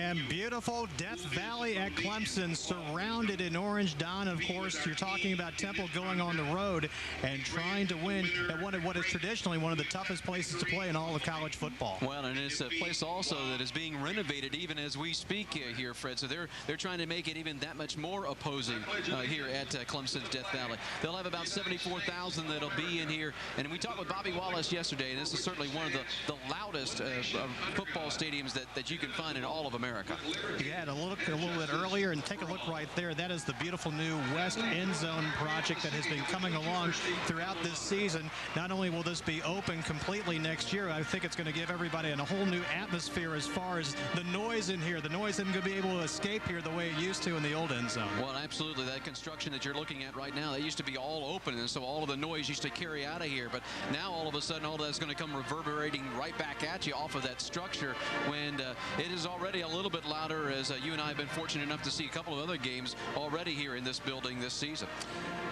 And beautiful Death Valley at Clemson, surrounded in orange. Don, of course, you're talking about Temple going on the road and trying to win at what is traditionally one of the toughest places to play in all of college football. Well, and it's a place also that is being renovated even as we speak here, Fred. So they're trying to make it even that much more opposing here at Clemson's Death Valley. They'll have about 74,000 that'll be in here. And we talked with Bobby Wallace yesterday, and this is certainly one of the loudest football stadiums that you can find in all of America. You had a look a little bit earlier, and take a look right there. That is the beautiful new West End Zone project that has been coming along throughout this season. Not only will this be open completely next year, I think it's going to give everybody a whole new atmosphere as far as the noise in here. The noise isn't going to be able to escape here the way it used to in the old end zone. Well, absolutely. That construction that you're looking at right now, that used to be all open, and so all of the noise used to carry out of here. But now all of a sudden, all that's going to come reverberating right back at you off of that structure when it is already a little bit louder, as you and I have been fortunate enough to see a couple of other games already here in this building this season.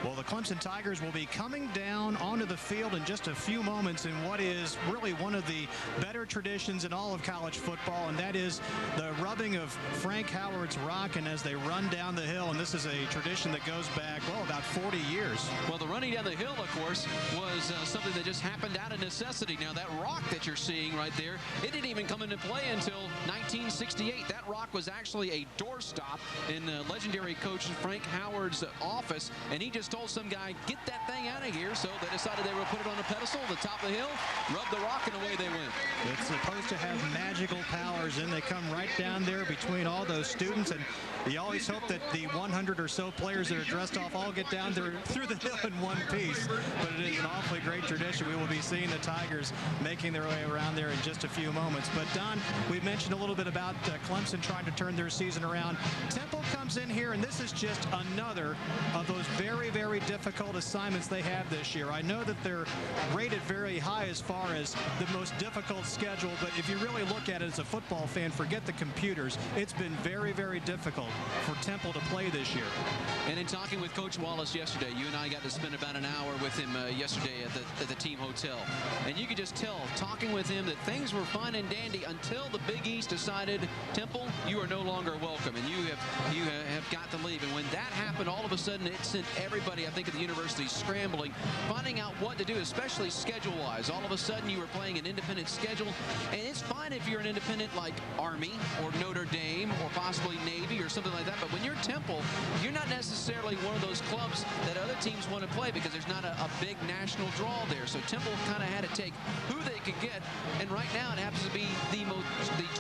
Well, the Clemson Tigers will be coming down onto the field in just a few moments in what is really one of the better traditions in all of college football, and that is the rubbing of Frank Howard's rock, and as they run down the hill, and this is a tradition that goes back, well, about 40 years. Well, the running down the hill, of course, was something that just happened out of necessity. Now, that rock that you're seeing right there, it didn't even come into play until 1968. That rock was actually a doorstop in legendary coach Frank Howard's office, and he just told some guy, get that thing out of here. So they decided they would put it on a pedestal at the top of the hill, rub the rock, and away they went. It's supposed to have magical powers, and they come right down there between all those students, and you always hope that the 100 or so players that are dressed off all get down there through the hill in one piece. But it is an awfully great tradition. We will be seeing the Tigers making their way around there in just a few moments. But Don, we mentioned a little bit about Clemson trying to turn their season around. Temple comes in here, and this is just another of those very, very difficult assignments they have this year. I know that they're rated very high as far as the most difficult schedule, but if you really look at it as a football fan, forget the computers. It's been very, very difficult for Temple to play this year. And in talking with Coach Wallace yesterday, you and I got to spend about an hour with him yesterday at the team hotel. And you could just tell, talking with him, that things were fine and dandy until the Big East decided, Temple, you are no longer welcome, and you have got to leave. And when that happened, all of a sudden it sent everybody, I think, at the university scrambling, finding out what to do, especially schedule-wise. All of a sudden you were playing an independent schedule, and it's fine if you're an independent like Army or Notre Dame or possibly Navy or something like that, but when you're Temple, you're not necessarily one of those clubs that other teams want to play because there's not a big national draw there. So Temple kind of had to take who they could get, and right now it happens to be the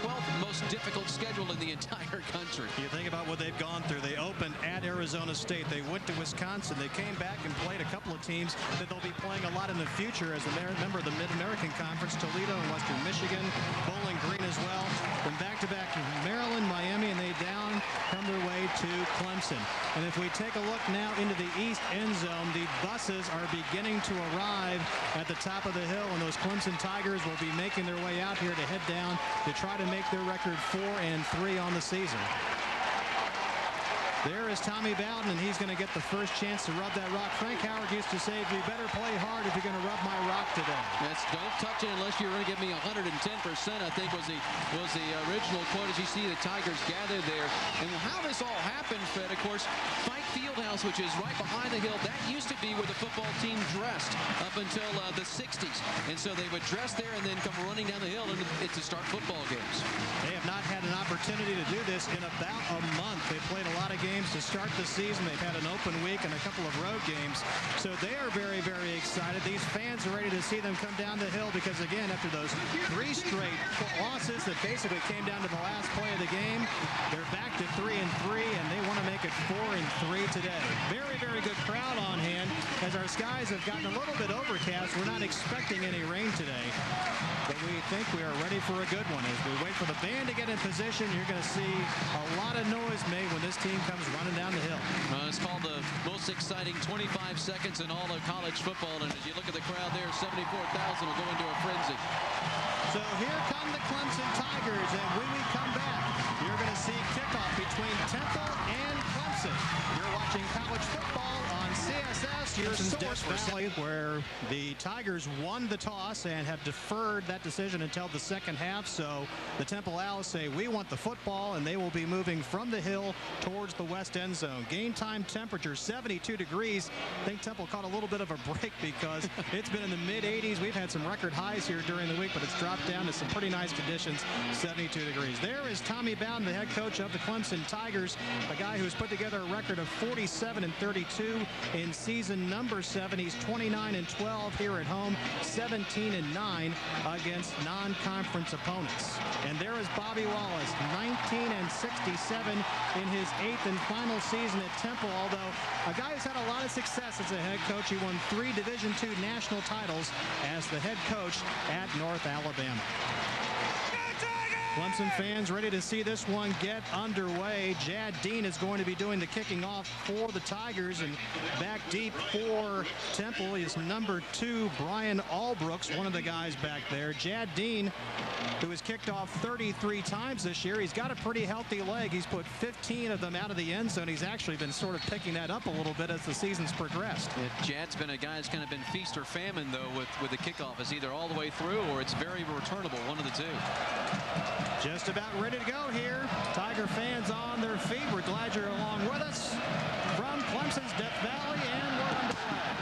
12th most difficult schedule in the entire country. You think about what they've gone through. They opened at Arizona State. They went to Wisconsin. They came back and played a couple of teams that they'll be playing a lot in the future as a member of the Mid-American Conference, Toledo and Western Michigan, Bowling Green as well. Then back-to-back Maryland, Miami, and they down come their way to Clemson. And if we take a look now into the east end zone, the buses are beginning to arrive at the top of the hill, and those Clemson Tigers will be making their way out here to head down to try to make their record 4-3 on the season. There is Tommy Bowden, and he's going to get the first chance to rub that rock. Frank Howard used to say, you better play hard if you're going to rub my rock today. Don't touch it unless you're going to give me 110%, I think was the original quote as you see the Tigers gather there. And how this all happened, Fred, of course, Fike Fieldhouse, which is right behind the hill, that used to be where the football team dressed up until the 60s. And so they would dress there and then come running down the hill to start football games. They have not had an opportunity to do this in about a month. They played a lot of games to start the season. They've had an open week and a couple of road games. So they are very, very excited. These fans are ready to see them come down the hill because, again, after those 3 straight losses that basically came down to the last play of the game, they're back to 3-3, and they want to make it 4-3 today. Very, very good crowd on hand. As our skies have gotten a little bit overcast, we're not expecting any rain today, but we think we are ready for a good one. As we wait for the band to get in position, you're going to see a lot of noise made when this team comes running down the hill. It's called the most exciting 25 seconds in all of college football, and as you look at the crowd there, 74,000 will go into a frenzy. So here come the Clemson Tigers, and when we come back, you're going to see kickoff between Temple and Clemson. You're watching college football on CSS, your Clemson's Death Valley, where the Tigers won the toss and have deferred that decision until the second half. So the Temple Owls say we want the football, and they will be moving from the hill towards the west end zone. Game time temperature 72 degrees. I think Temple caught a little bit of a break because it's been in the mid 80s. We've had some record highs here during the week, but it's dropped down to some pretty nice conditions, 72 degrees. There is Tommy Bowden, the head coach of the Clemson Tigers, a guy who's put together a record of 47-32 in season number 7. He's 29-12 here at home, 17-9 against non-conference opponents. And there is Bobby Wallace, 19-67 in his 8th and final season at Temple, although a guy who's had a lot of success as a head coach. He won 3 Division II national titles as the head coach at North Alabama. Clemson fans ready to see this one get underway. Jad Dean is going to be doing the kicking off for the Tigers, and back deep for Temple is number 2 Brian Allbrooks, one of the guys back there. Jad Dean, who has kicked off 33 times this year, he's got a pretty healthy leg. He's put 15 of them out of the end zone. He's actually been sort of picking that up a little bit as the season's progressed. Yeah, Jad's been a guy that's kind of been feast or famine, though, with the kickoff. It's either all the way through or it's very returnable, one of the two. Just about ready to go here. Tiger fans on their feet. We're glad you're along with us from Clemson's Death Valley, and we're underway.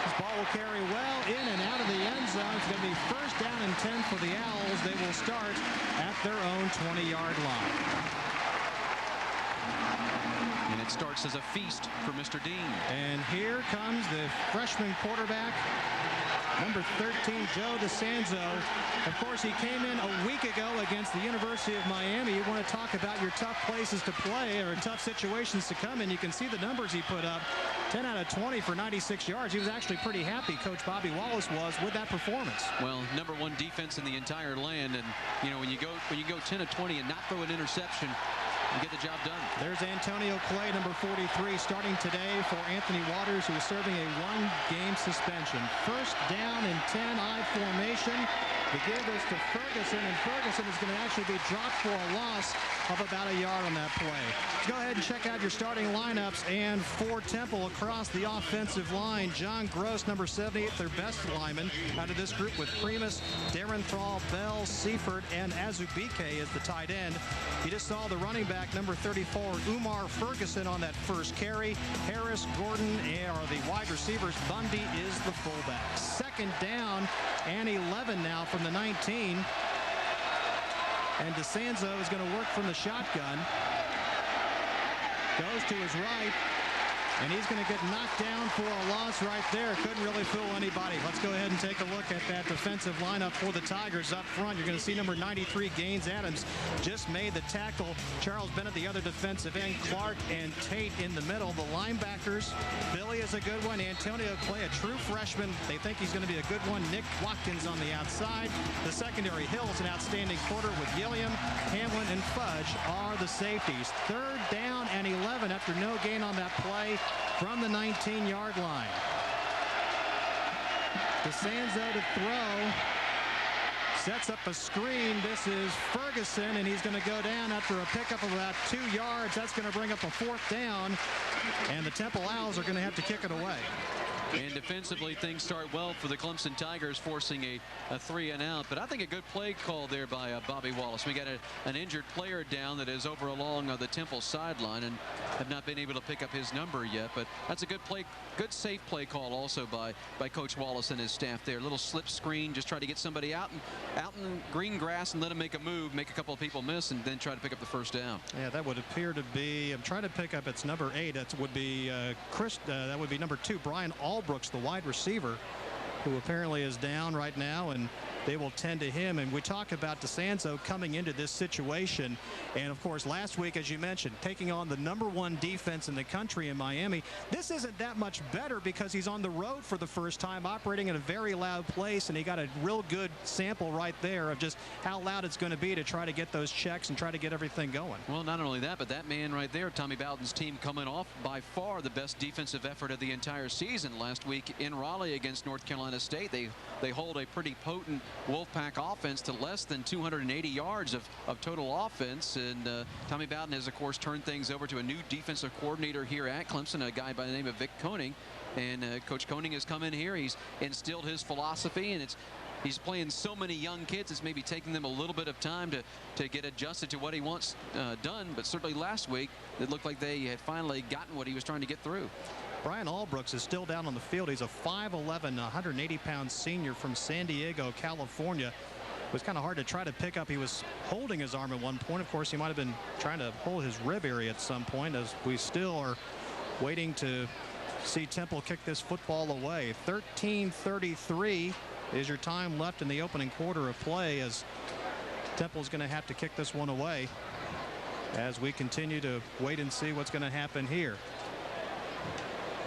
This ball will carry well in and out of the end zone. It's going to be first down and 10 for the Owls. They will start at their own 20-yard line. And it starts as a feast for Mr. Dean. And here comes the freshman quarterback, number 13, Joe DeSanzo. Of course, he came in a week ago against the University of Miami. You want to talk about your tough places to play or tough situations to come in. You can see the numbers he put up. 10 out of 20 for 96 yards. He was actually pretty happy, Coach Bobby Wallace was, with that performance. Well, number 1 defense in the entire land, and you know, when you go 10 of 20 and not throw an interception, you get the job done. There's Antonio Clay, number 43, starting today for Anthony Waters, who is serving a 1-game suspension. First down and 10, I formation. We give this to Ferguson, and Ferguson is going to actually be dropped for a loss of about a yard on that play. Go ahead and check out your starting lineups. And for Temple across the offensive line, John Gross, number 78, their best lineman out of this group, with Primus, Darren Thrall, Bell, Seifert, and Azubike as the tight end. You just saw the running back, number 34, Umar Ferguson, on that first carry. Harris, Gordon are the wide receivers. Bundy is the fullback. Second down and 11 now from the 19. And DeSanzo is going to work from the shotgun. Goes to his right, and he's going to get knocked down for a loss right there. Couldn't really fool anybody. Let's go ahead and take a look at that defensive lineup for the Tigers. Up front, you're going to see number 93, Gaines Adams, just made the tackle. Charles Bennett, the other defensive end. Clark and Tate in the middle. The linebackers, Billy is a good one. Antonio Clay, a true freshman. They think he's going to be a good one. Nick Watkins on the outside. The secondary, Hill's an outstanding quarter with Gilliam, Hamlin, and Fudge are the safeties. Third down and 11 after no gain on that play from the 19-yard line. DeSanzo to throw. Sets up a screen. This is Ferguson, and he's going to go down after a pickup of about 2 yards. That's going to bring up a 4th down, and the Temple Owls are going to have to kick it away. And defensively, things start well for the Clemson Tigers, forcing a 3-and-out. But I think a good play call there by Bobby Wallace. We got an injured player down that is over along the Temple sideline and have not been able to pick up his number yet. But that's a good play, good safe play call also by Coach Wallace and his staff there. A little slip screen, just try to get somebody out in the green grass and let him make a move, make a couple of people miss, and then try to pick up the first down. Yeah, that would appear to be, I'm trying to pick up, it's number 8. That would be that would be number 2, Brian Allbrooks, the wide receiver, who apparently is down right now, and they will tend to him. And we talk about DeSanzo coming into this situation, and of course last week, as you mentioned, taking on the #1 defense in the country in Miami. This isn't that much better because he's on the road for the first time, operating in a very loud place, and he got a real good sample right there of just how loud it's going to be to try to get those checks and try to get everything going. Well, not only that, but that man right there, Tommy Bowden's team, coming off by far the best defensive effort of the entire season last week in Raleigh against North Carolina State. They hold a pretty potent Wolfpack offense to less than 280 yards of total offense. And Tommy Bowden has, of course, turned things over to a new defensive coordinator here at Clemson, a guy by the name of Vic Koenig. And Coach Koenig has come in here. He's instilled his philosophy, and he's playing so many young kids, it's maybe taking them a little bit of time to get adjusted to what he wants done. But certainly last week, it looked like they had finally gotten what he was trying to get through. Brian Albrooks is still down on the field. He's a 5'11", 180-pound senior from San Diego, California. It was kind of hard to try to pick up. He was holding his arm at one point. Of course, he might have been trying to hold his rib area at some point, as we still are waiting to see Temple kick this football away. 13:33 is your time left in the opening quarter of play, as Temple's going to have to kick this one away as we continue to wait and see what's going to happen here.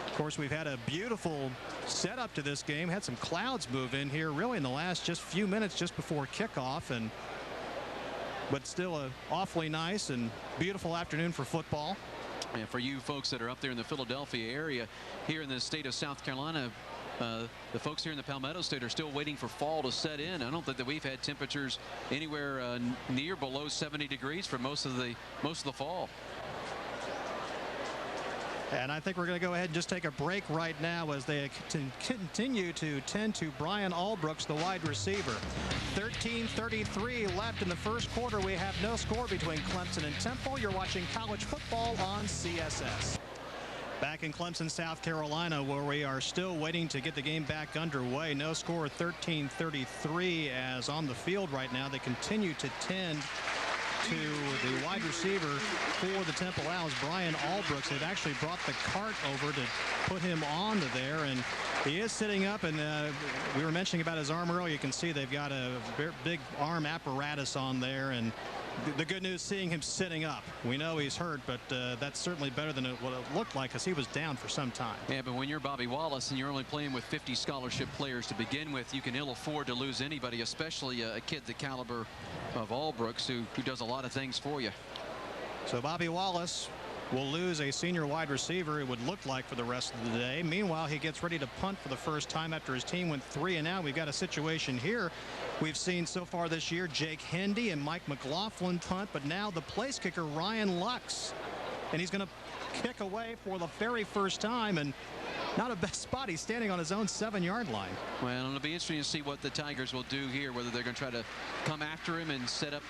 Of course, we've had a beautiful setup to this game. Had some clouds move in here really in the last just few minutes just before kickoff, but still a awfully nice and beautiful afternoon for football. And for you folks that are up there in the Philadelphia area, here in the state of South Carolina, the folks here in the Palmetto State are still waiting for fall to set in. I don't think that we've had temperatures anywhere near below 70 degrees for most of the fall. And I think we're going to go ahead and just take a break right now as they continue to tend to Brian Albrooks, the wide receiver. 13:33 left in the first quarter. We have no score between Clemson and Temple. You're watching college football on CSS. Back in Clemson, South Carolina, where we are still waiting to get the game back underway. No score, 13:33, as on the field right now they continue to tend to the wide receiver for the Temple Owls, Brian Albrooks. They've actually brought the cart over to put him onto there, and he is sitting up. And we were mentioning about his arm earlier. You can see they've got a big arm apparatus on there, and the good news, seeing him sitting up. We know he's hurt, but that's certainly better than what it looked like, because he was down for some time. Yeah, but when you're Bobby Wallace and you're only playing with 50 scholarship players to begin with, you can ill afford to lose anybody, especially a kid the caliber of Albrooks, who does a lot of things for you. So Bobby Wallace will lose a senior wide receiver, it would look like, for the rest of the day. Meanwhile, he gets ready to punt for the first time after his team went 3 and out. We've got a situation here we've seen so far this year. Jake Hendy and Mike McLaughlin punt, but now the place kicker, Ryan Lux. And he's going to kick away for the very first time, and not a best spot. He's standing on his own 7-yard line. Well, it'll be interesting to see what the Tigers will do here, whether they're going to try to come after him and set up,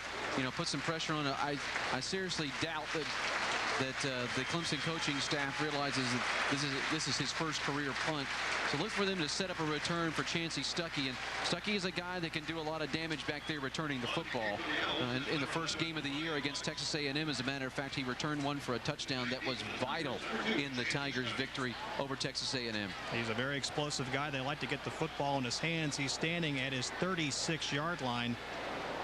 put some pressure on. I seriously doubt that the Clemson coaching staff realizes that this is his first career punt. So look for them to set up a return for Chancey Stuckey. And Stuckey is a guy that can do a lot of damage back there returning the football. In the first game of the year against Texas A&M, as a matter of fact, he returned one for a touchdown that was vital in the Tigers' victory over Texas A&M. He's a very explosive guy. They like to get the football in his hands. He's standing at his 36-yard line.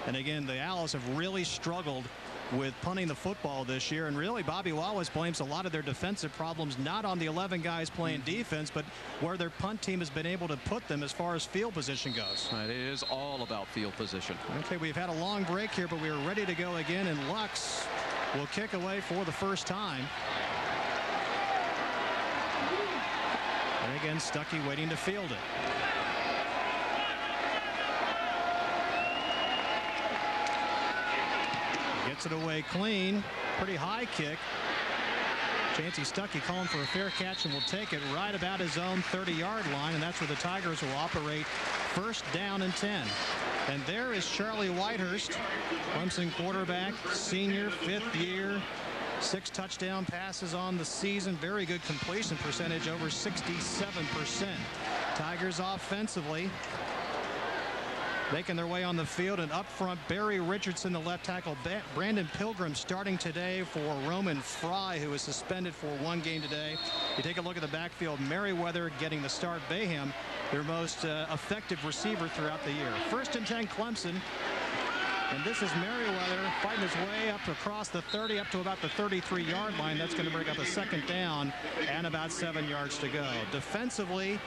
And again, the Owls have really struggled with punting the football this year, and really Bobby Wallace blames a lot of their defensive problems not on the 11 guys playing defense, but where their punt team has been able to put them as far as field position goes. Right, it is all about field position. Okay, we've had a long break here, but we are ready to go again, and Lux will kick away for the first time. And again, Stuckey waiting to field it. Gets it away clean. Pretty high kick. Chancey Stuckey calling for a fair catch and will take it right about his own 30-yard line, and that's where the Tigers will operate first down and 10. And there is Charlie Whitehurst, Clemson quarterback, senior, 5th year, 6 touchdown passes on the season. Very good completion percentage, over 67%. Tigers offensively making their way on the field, and up front, Barry Richardson, the left tackle. Brandon Pilgrim starting today for Roman Fry, who is suspended for 1 game today. You take a look at the backfield, Merriweather getting the start. Bayham, their most effective receiver throughout the year. First and 10 Clemson. And this is Merriweather fighting his way up across the 30, up to about the 33-yard line. That's going to bring up a second down and about 7 yards to go. Defensively,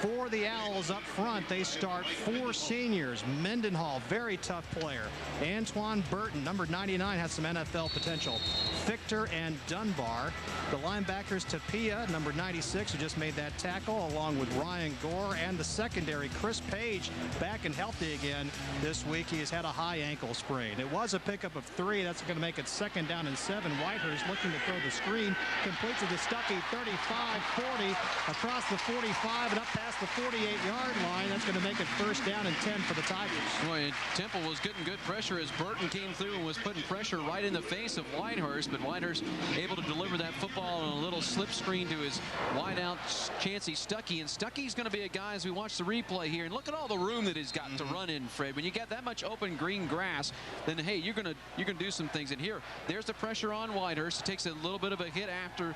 For the Owls up front, they start 4 seniors. Mendenhall, very tough player. Antoine Burton, number 99, has some NFL potential. Victor and Dunbar. The linebackers, Tapia, number 96, who just made that tackle, along with Ryan Gore. And the secondary, Chris Page, back and healthy again this week. He has had a high ankle sprain. It was a pickup of 3. That's going to make it 2nd down and 7. Whitehurst looking to throw the screen. Completes it to Stuckey, 35, 40, across the 45 and up past the 48-yard line. That's going to make it 1st down and 10 for the Tigers. Boy, Temple was getting good pressure as Burton came through and was putting pressure right in the face of Whitehurst, but Whitehurst able to deliver that football on a little slip screen to his wide out Chancey Stuckey. And Stuckey's going to be a guy, as we watch the replay here, and look at all the room that he's got to run in, Fred. When you get that much open green grass, then hey, you're gonna do some things. And here, there's the pressure on Whitehurst. It takes a little bit of a hit after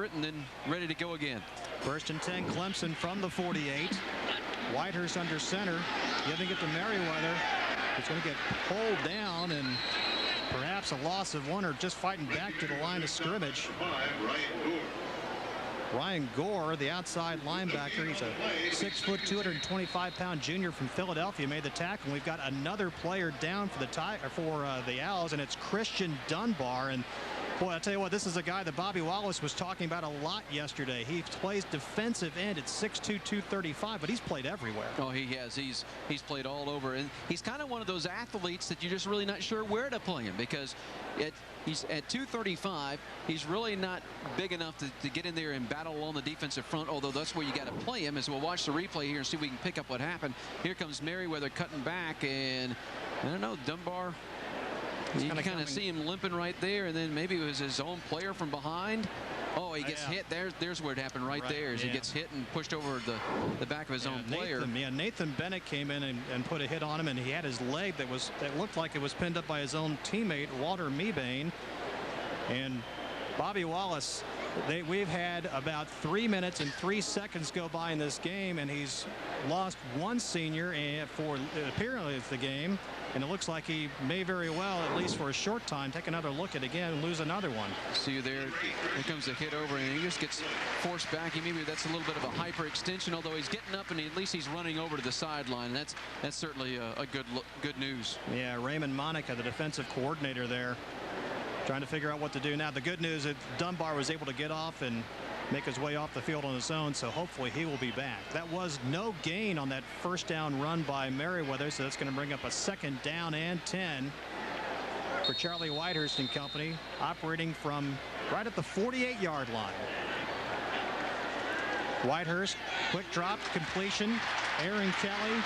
it, and then ready to go again. 1st and 10, Clemson from the 48. Whitehurst under center, giving it to Merriweather. It's going to get pulled down, and perhaps a loss of 1, or just fighting back to the line of scrimmage. Ryan Gore, the outside linebacker, he's a 6 foot, 225-pound junior from Philadelphia, made the tackle. We've got another player down for the Owls, and it's Christian Dunbar. And boy, I'll tell you what, this is a guy that Bobby Wallace was talking about a lot yesterday. He plays defensive end at 6'2", 235, but he's played everywhere. Oh, he has. He's played all over, and he's kind of one of those athletes that you're just really not sure where to play him, because he's at 235. He's really not big enough to get in there and battle on the defensive front, although that's where you got to play him. As we'll watch the replay here and see if we can pick up what happened. Here comes Merriweather cutting back, and I don't know, Dunbar. You can kind of see him limping right there, and then maybe it was his own player from behind. Oh, he gets hit. There's where it happened right there, as he gets hit and pushed over the back of his own player. Nathan Bennett came in and put a hit on him, and he had his leg that looked like it was pinned up by his own teammate, Walter Mebane. And Bobby Wallace, we've had about 3 minutes and 3 seconds go by in this game, and he's lost 1 senior for apparently it's the game. And it looks like he may very well, at least for a short time, take another look at it again and lose another one. See there comes the hit over, and he just gets forced back. Maybe that's a little bit of a hyperextension, although he's getting up and at least he's running over to the sideline. That's certainly a good news. Yeah, Raymond Monica, the defensive coordinator there, trying to figure out what to do now. The good news is Dunbar was able to get off and make his way off the field on his own, so hopefully he will be back. That was no gain on that 1st down run by Merriweather, so that's going to bring up a 2nd down and 10 for Charlie Whitehurst and company, operating from right at the 48-yard line. Whitehurst, quick drop, completion. Aaron Kelly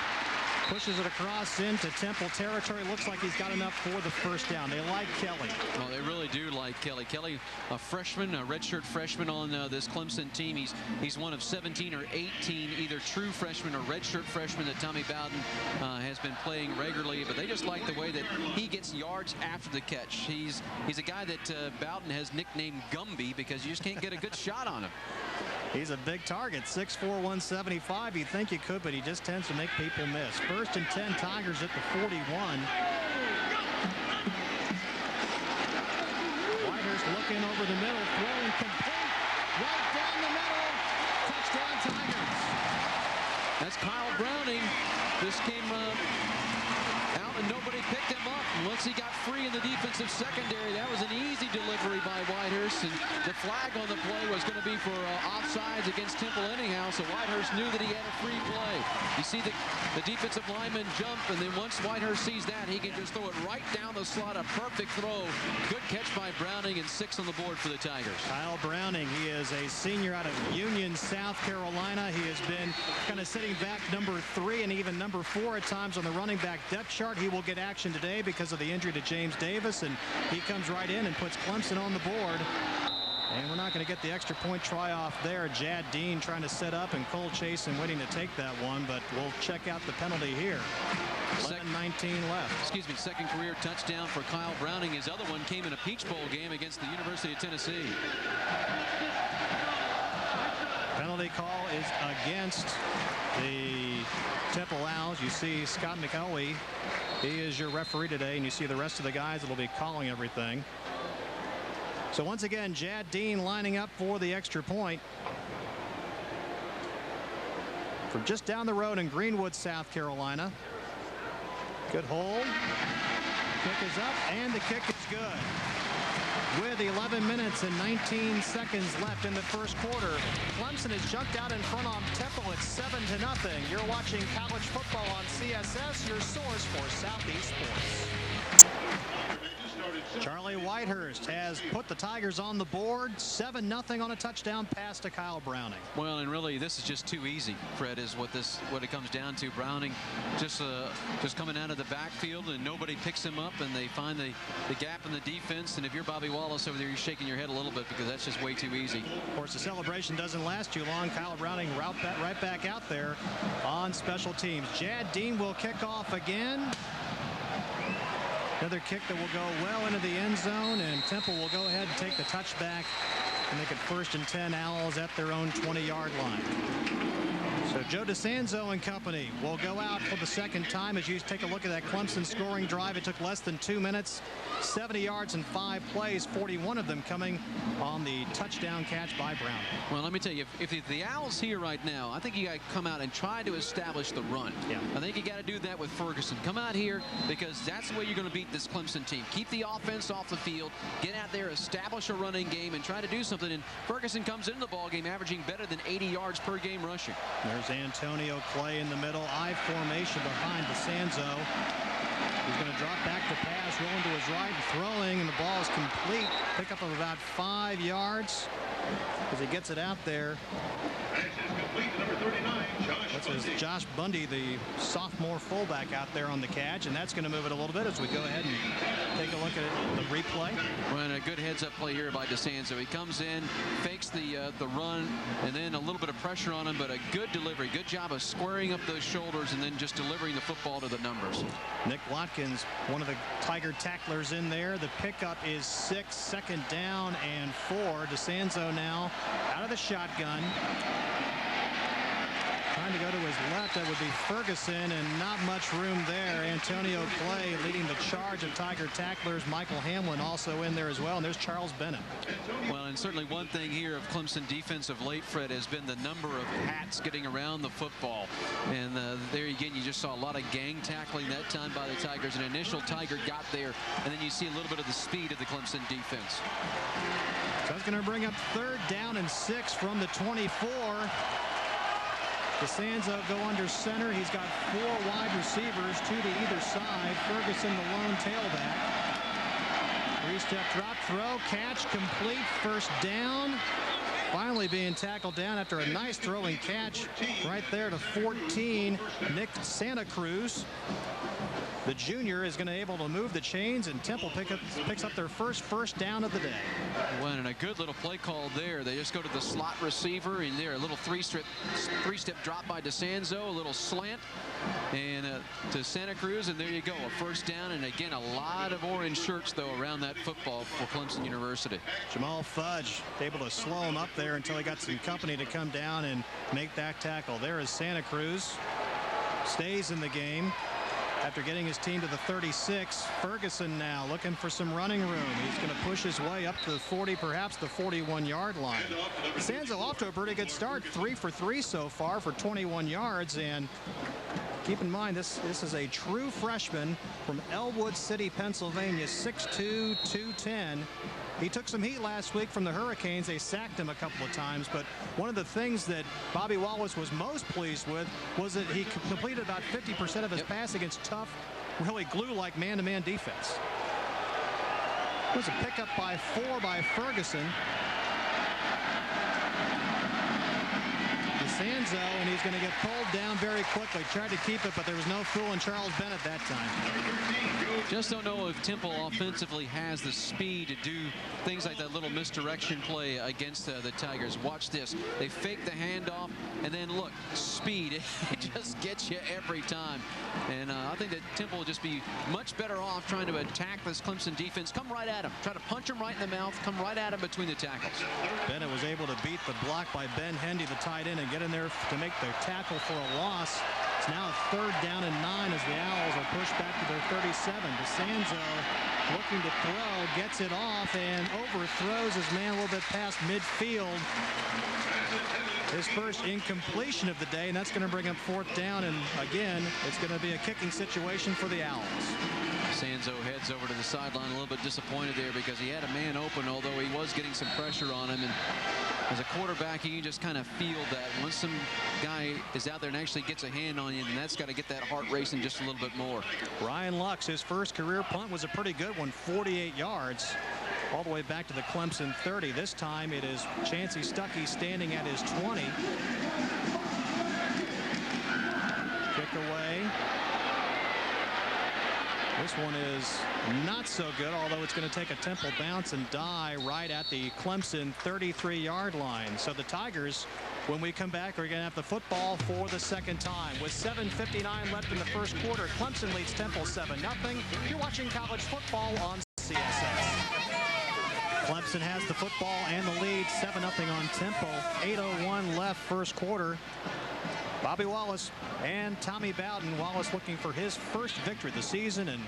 pushes it across into Temple territory. Looks like he's got enough for the 1st down. They like Kelly. Well, they really do like Kelly. Kelly, a freshman, a redshirt freshman on this Clemson team. He's one of 17 or 18 either true freshmen or redshirt freshmen that Tommy Bowden has been playing regularly. But they just like the way that he gets yards after the catch. He's a guy that Bowden has nicknamed Gumby because you just can't get a good shot on him. He's a big target, 6'4", 175. You'd think you could, but he just tends to make people miss. 1st and 10, Tigers at the 41. Whitehurst looking over the middle, throwing complete, right down the middle. Touchdown, Tigers. That's Kyle Browning. This came out and nobody picked him up. And once he got free in the defensive secondary, that was an easy delivery by Whitehurst, and the flag on the play was going to be for offsides against Temple anyhow, so Whitehurst knew that he had a free play. You see the defensive lineman jump, and then once Whitehurst sees that, he can just throw it right down the slot. A perfect throw. Good catch by Browning, and 6 on the board for the Tigers. Kyle Browning, he is a senior out of Union, South Carolina. He has been kind of sitting back number 3 and even number 4 at times on the running back depth chart. He will get action today because of the injury to James Davis, and he comes right in and puts Clemson on the board. And we're not going to get the extra point try off there. Jad Dean trying to set up, and Cole Chasen waiting to take that one, but we'll check out the penalty here. 11:19 left. Excuse me, 2nd career touchdown for Kyle Browning. His other one came in a Peach Bowl game against the University of Tennessee. Penalty call is against the Temple Owls. You see Scott McElwee. He is your referee today, and you see the rest of the guys that will be calling everything. So once again, Jad Dean lining up for the extra point. from just down the road in Greenwood, South Carolina. Good hold. Kick is up, and the kick is good. With 11 minutes and 19 seconds left in the first quarter, Clemson has jumped out in front on Temple. It's 7-0. You're watching college football on CSS, your source for Southeast Sports. Charlie Whitehurst has put the Tigers on the board. 7-0 on a touchdown pass to Kyle Browning. Well, and really, this is just too easy, Fred, is what it comes down to. Browning just coming out of the backfield, and nobody picks him up, and they find the gap in the defense. And if you're Bobby Wallace over there, you're shaking your head a little bit because that's just way too easy. Of course, the celebration doesn't last too long. Kyle Browning right back out there on special teams. Jad Dean will kick off again. Another kick that will go well into the end zone, and Temple will go ahead and take the touchback and make it 1st and 10. Owls at their own 20-yard line. So Joe DeSanzo and company will go out for the second time. As you take a look at that Clemson scoring drive, it took less than 2 minutes, 70 yards and 5 plays, 41 of them coming on the touchdown catch by Brown. Well, let me tell you, if the Owls here right now, I think you got to come out and try to establish the run. Yeah. I think you got to do that with Ferguson. Come out here because that's the way you're going to beat this Clemson team. Keep the offense off the field, get out there, establish a running game, and try to do something. And Ferguson comes into the ball game averaging better than 80 yards per game rushing. There's Antonio Clay in the middle. I formation behind DeSanzo. He's going to drop back to pass, rolling to his right and throwing, and the ball is complete. Pickup of about 5 yards as he gets it out there. That's Josh Bundy, the sophomore fullback, out there on the catch, and that's going to move it a little bit as we go ahead and take a look at the replay. Well, and a good heads-up play here by DeSanzo. He comes in, fakes the run, and then a little bit of pressure on him, but a good delivery. Good job of squaring up those shoulders and then just delivering the football to the numbers. Nick Watkins, one of the Tiger tacklers in there. The pickup is 6, 2nd down and 4. DeSanzo now out of the shotgun. Trying to go to his left, that would be Ferguson, and not much room there. Antonio Clay leading the charge of Tiger tacklers. Michael Hamlin also in there as well, and there's Charles Bennett. Well, and certainly one thing here of Clemson defense of late, Fred, has been the number of hats getting around the football. And there again, you just saw a lot of gang tackling that time by the Tigers. An initial Tiger got there, and then you see a little bit of the speed of the Clemson defense. So that's going to bring up 3rd down and 6 from the 24. DeSanzo go under center. He's got 4 wide receivers, 2 to either side. Ferguson, the lone tailback. 3-step drop, throw, catch, complete, 1st down. Finally being tackled down after a nice throwing catch right there to 14. Nick Santa Cruz, the junior, is going to be able to move the chains, and Temple picks up their first down of the day. Well, and a good little play call there. They just go to the slot receiver, and there a little three-step drop by DeSanzo, a little slant, and to Santa Cruz, and there you go, a 1st down. And again, a lot of orange shirts though around that football for Clemson University. Jamal Fudge able to slow him up there until he got some company to come down and make that tackle. There is Santa Cruz, stays in the game after getting his team to the 36. Ferguson now looking for some running room. He's going to push his way up to the 40, perhaps the 41-yard line. Sanzo off to a pretty good start, 3 for 3 so far for 21 yards. And keep in mind, this is a true freshman from Elwood City, Pennsylvania, 6'2", 210. He took some heat last week from the Hurricanes. They sacked him a couple of times, but one of the things that Bobby Wallace was most pleased with was that he completed about 50% of his pass against tough, really glue-like man-to-man defense. It was a pickup by 4 by Ferguson. DeSanzo, and he's going to get pulled down very quickly. Tried to keep it, but there was no fooling Charles Bennett that time. Just don't know if Temple offensively has the speed to do things like that little misdirection play against the Tigers. Watch this. They fake the handoff, and then look, speed. It just gets you every time. And I think that Temple will just be much better off trying to attack this Clemson defense. Come right at him. Try to punch him right in the mouth. Come right at him between the tackles. Bennett was able to beat the block by Ben Hendy, the tight end, and get in there to make the tackle for a loss. It's now a 3rd down and 9 as the Owls are pushed back to their 37. DeSanzo looking to throw, gets it off and overthrows his man a little bit past midfield. his first incompletion of the day, and that's going to bring up 4th down. And again, it's going to be a kicking situation for the Owls. Sanzo heads over to the sideline, a little bit disappointed there because he had a man open, although he was getting some pressure on him. And as a quarterback, you just kind of feel that once some guy is out there and actually gets a hand on you, then that's got to get that heart racing just a little bit more. Ryan Lux, his first career punt was a pretty good one, 48 yards. All the way back to the Clemson 30. This time it is Chancey Stuckey standing at his 20. Kick away. This one is not so good, although it's going to take a Temple bounce and die right at the Clemson 33-yard line. So the Tigers, when we come back, are going to have the football for the second time. With 7:59 left in the first quarter, Clemson leads Temple 7-0. You're watching college football on CSS. Clemson has the football and the lead, 7-0 on Temple. 8:01 left first quarter. Bobby Wallace and Tommy Bowden. Wallace looking for his first victory of the season, and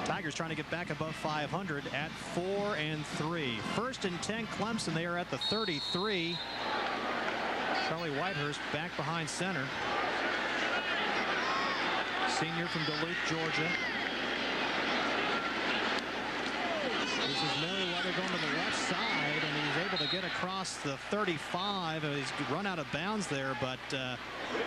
Tigers trying to get back above 500 at 4-3. 1st and 10 Clemson. They are at the 33. Charlie Whitehurst back behind center. Senior from Duluth, Georgia. This is Merriweather going to the left side, and he's able to get across the 35. He's run out of bounds there, but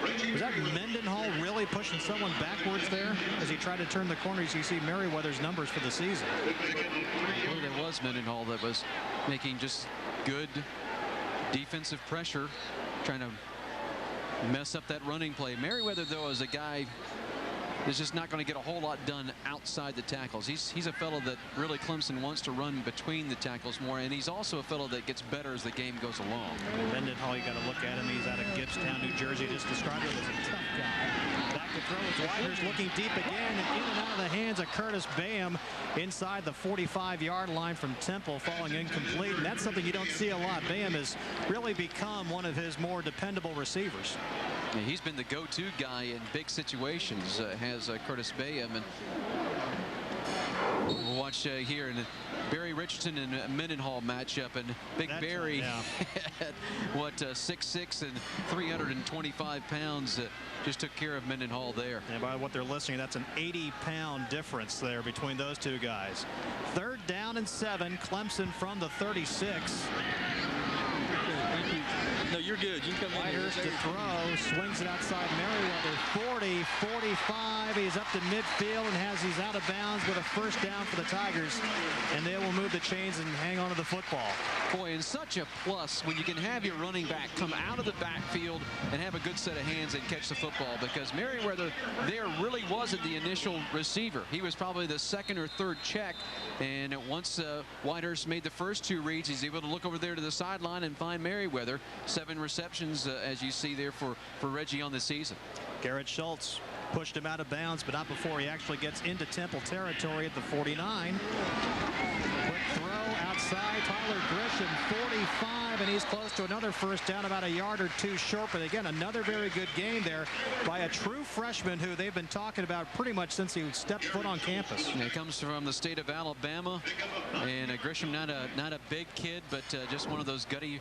was that Mendenhall really pushing someone backwards there as he tried to turn the corner? You see Merriweather's numbers for the season. I believe it was Mendenhall that was making just good defensive pressure, trying to mess up that running play. Merriweather, though, is a guy is just not going to get a whole lot done outside the tackles. He's a fellow that really Clemson wants to run between the tackles more, and he's also a fellow that gets better as the game goes along. Mendenhall, you got to look at him. He's out of Gibbstown, New Jersey. Just described him as a tough guy. Back to throw is Whitehurst looking deep again, and in and out of the hands of Curtis Bayham inside the 45-yard line from Temple, falling incomplete. And that's something you don't see a lot. Bayham has really become one of his more dependable receivers. Yeah, he's been the go-to guy in big situations, has Curtis Bayham. And we'll watch here in the Barry Richardson and Mendenhall matchup, and Big Barry at what 6'6" and 325 pounds just took care of Mendenhall there. And by what they're listening, that's an 80-pound difference there between those two guys. 3rd down and 7. Clemson from the 36. No, you're good. You can come in. Whitehurst to throw, swings it outside Merriweather. 40, 45. He's up to midfield and he's out of bounds with a first down for the Tigers, and they will move the chains and hang on to the football. Boy, and such a plus when you can have your running back come out of the backfield and have a good set of hands and catch the football, because Merriweather there really wasn't the initial receiver. He was probably the 2nd or 3rd check, and once Whitehurst made the first 2 reads, he's able to look over there to the sideline and find Merriweather. 7 receptions, as you see there for Reggie on the season. Garrett Schultz pushed him out of bounds, but not before he actually gets into Temple territory at the 49. Quick throw outside. Tyler Grisham, 45, and he's close to another first down, about a yard or 2 short. But again, another very good game there by a true freshman who they've been talking about pretty much since he stepped foot on campus. And he comes from the state of Alabama, and Grisham not a big kid, but just one of those gutty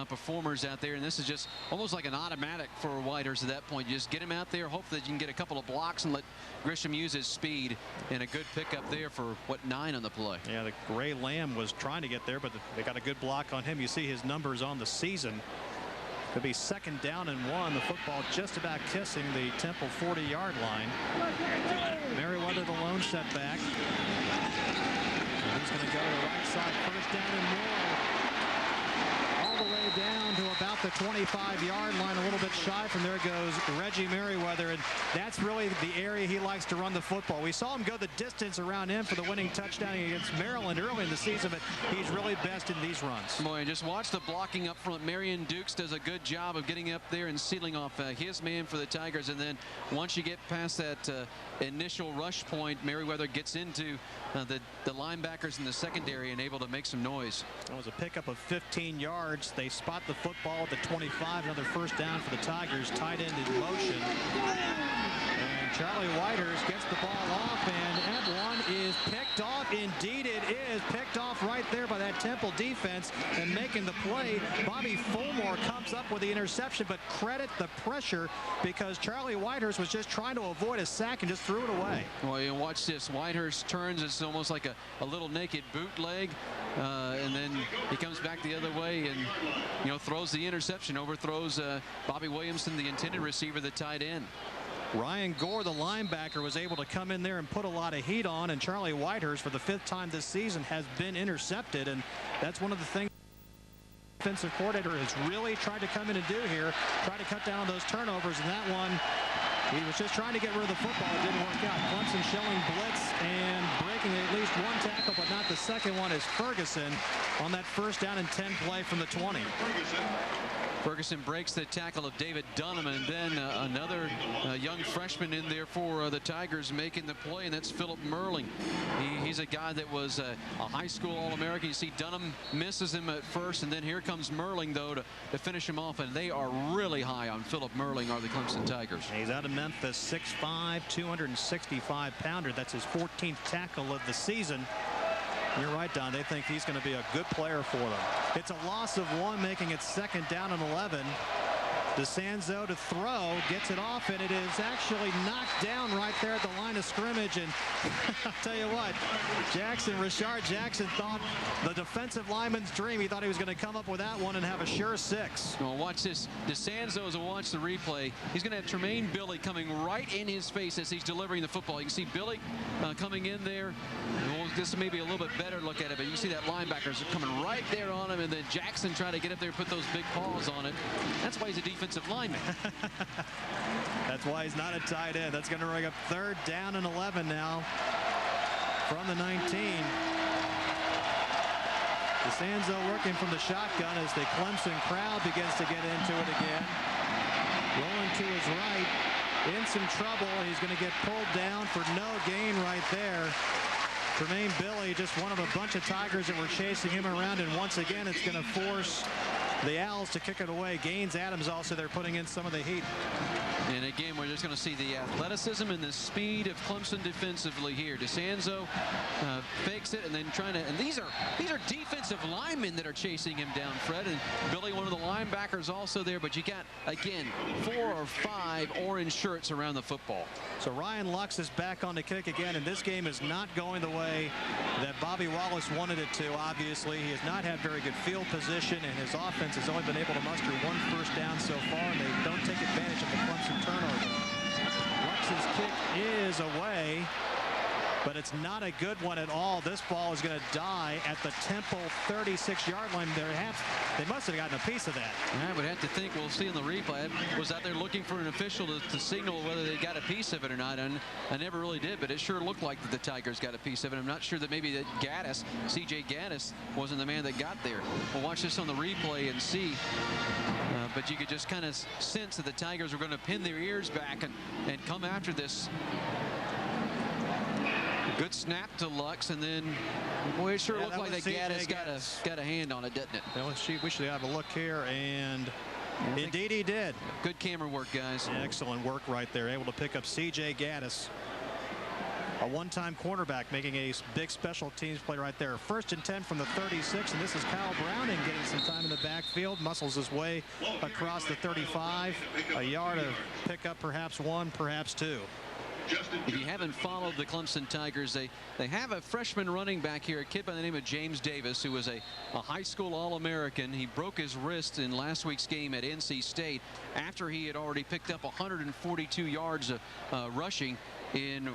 performers out there. And this is just almost like an automatic for Whitehurst at that point. You just get him out there, hope that you can get a couple of blocks and let Grisham use his speed, and a good pickup there for what, 9 on the play. Yeah, the Gray Lamb was trying to get there, but they got a good block on him. You see his numbers on the season. Could be 2nd down and 1. The football just about kissing the Temple 40-yard line. Merriweather the lone setback. And he's going to go to the right side, first down and more. All the way down to about the 25-yard line, a little bit shy. From there goes Reggie Merriweather, and that's really the area he likes to run the football. We saw him go the distance around him for the winning touchdown against Maryland early in the season, but he's really best in these runs. Boy, and just watch the blocking up front. Marion Dukes does a good job of getting up there and sealing off his man for the Tigers, and then once you get past that initial rush point, Merriweather gets into the linebackers in the secondary and able to make some noise. That was a pickup of 15 yards. They spot the football at the 25. Another first down for the Tigers. Tight end in motion. And Charlie Whitehurst gets the ball off, and at one is picked off. Indeed it is picked off right there by that Temple defense, and making the play. Bobby Fulmore comes up with the interception, but credit the pressure because Charlie Whitehurst was just trying to avoid a sack and just threw it away. Well, you watch this. Whitehurst turns. It's almost like a little naked bootleg, and then he comes back the other way and, you know, throws the interception, overthrows Bobby Williamson, the intended receiver, the tight end. Ryan Gore, the linebacker, was able to come in there and put a lot of heat on, and Charlie Whitehurst, for the 5th time this season, has been intercepted, and that's one of the things the defensive coordinator has really tried to come in and do here, try to cut down on those turnovers, and that one, he was just trying to get rid of the football. It didn't work out. Clemson shelling blitz and breaking at least one tackle, but not the second one, is Ferguson on that 1st down and 10 play from the 20. Ferguson breaks the tackle of David Dunham, and then another young freshman in there for the Tigers making the play, and that's Philip Merling. He's a guy that was a high school All-American. You see Dunham misses him at first, and then here comes Merling, though, to finish him off, and they are really high on Philip Merling, are the Clemson Tigers. He's out of Memphis, 6'5", 265-pounder. That's his 14th tackle of the season. You're right, Don. They think he's going to be a good player for them. It's a loss of 1, making it 2nd down and 11. DeSanzo to throw, gets it off, and it is actually knocked down right there at the line of scrimmage. And I'll tell you what, Rashard Jackson thought the defensive lineman's dream. He thought he was going to come up with that one and have a sure 6. Well, watch this. DeSanzo, as I watch the replay, he's going to have Tremaine Billy coming right in his face as he's delivering the football. You can see Billy coming in there. Well, this may be a little bit better look at it, but you see that linebackers are coming right there on him, and then Jackson trying to get up there and put those big paws on it. That's why he's a defensive lineman. That's why he's not a tight end. That's going to bring up 3rd down and 11 now from the 19. DeSanzo working from the shotgun as the Clemson crowd begins to get into it again. Rolling to his right, in some trouble. He's going to get pulled down for no gain right there. Tremaine Billy, just one of a bunch of Tigers that were chasing him around, and once again it's going to force the Owls to kick it away. Gaines Adams also there putting in some of the heat. And again, we're just going to see the athleticism and the speed of Clemson defensively here. DeSanzo fakes it, and then and these are defensive linemen that are chasing him down, Fred. And Billy, one of the linebackers, also there. But you got, again, 4 or 5 orange shirts around the football. So Ryan Lux is back on the kick again, and this game is not going the way that Bobby Wallace wanted it to. Obviously, he has not had very good field position, and his offense has only been able to muster 1 first down so far, and they don't take advantage of the Clemson turnover. Lux's kick is away, but it's not a good one at all. This ball is going to die at the Temple 36-yard line. They must have gotten a piece of that. I would have to think, we'll see in the replay. I was out there looking for an official to signal whether they got a piece of it or not, and I never really did, but it sure looked like that the Tigers got a piece of it. I'm not sure that maybe that Gaddis, C.J. Gaddis, wasn't the man that got there. We'll watch this on the replay and see. But you could just kind of sense that the Tigers were going to pin their ears back and come after this. Good snap to Lux, and then, boy, it sure looked like that Gaddis got a hand on it, didn't it? Well, we should have a look here, and indeed he did. Good camera work, guys. Yeah, excellent work right there. Able to pick up C.J. Gaddis, a one-time quarterback, making a big special teams play right there. 1st and 10 from the 36, and this is Kyle Browning getting some time in the backfield, muscles his way across the 35. A yard of pickup, perhaps 1, perhaps 2. If you haven't followed the Clemson Tigers, they have a freshman running back here, a kid by the name of James Davis, who was a high school All-American. He broke his wrist in last week's game at NC State after he had already picked up 142 yards of rushing in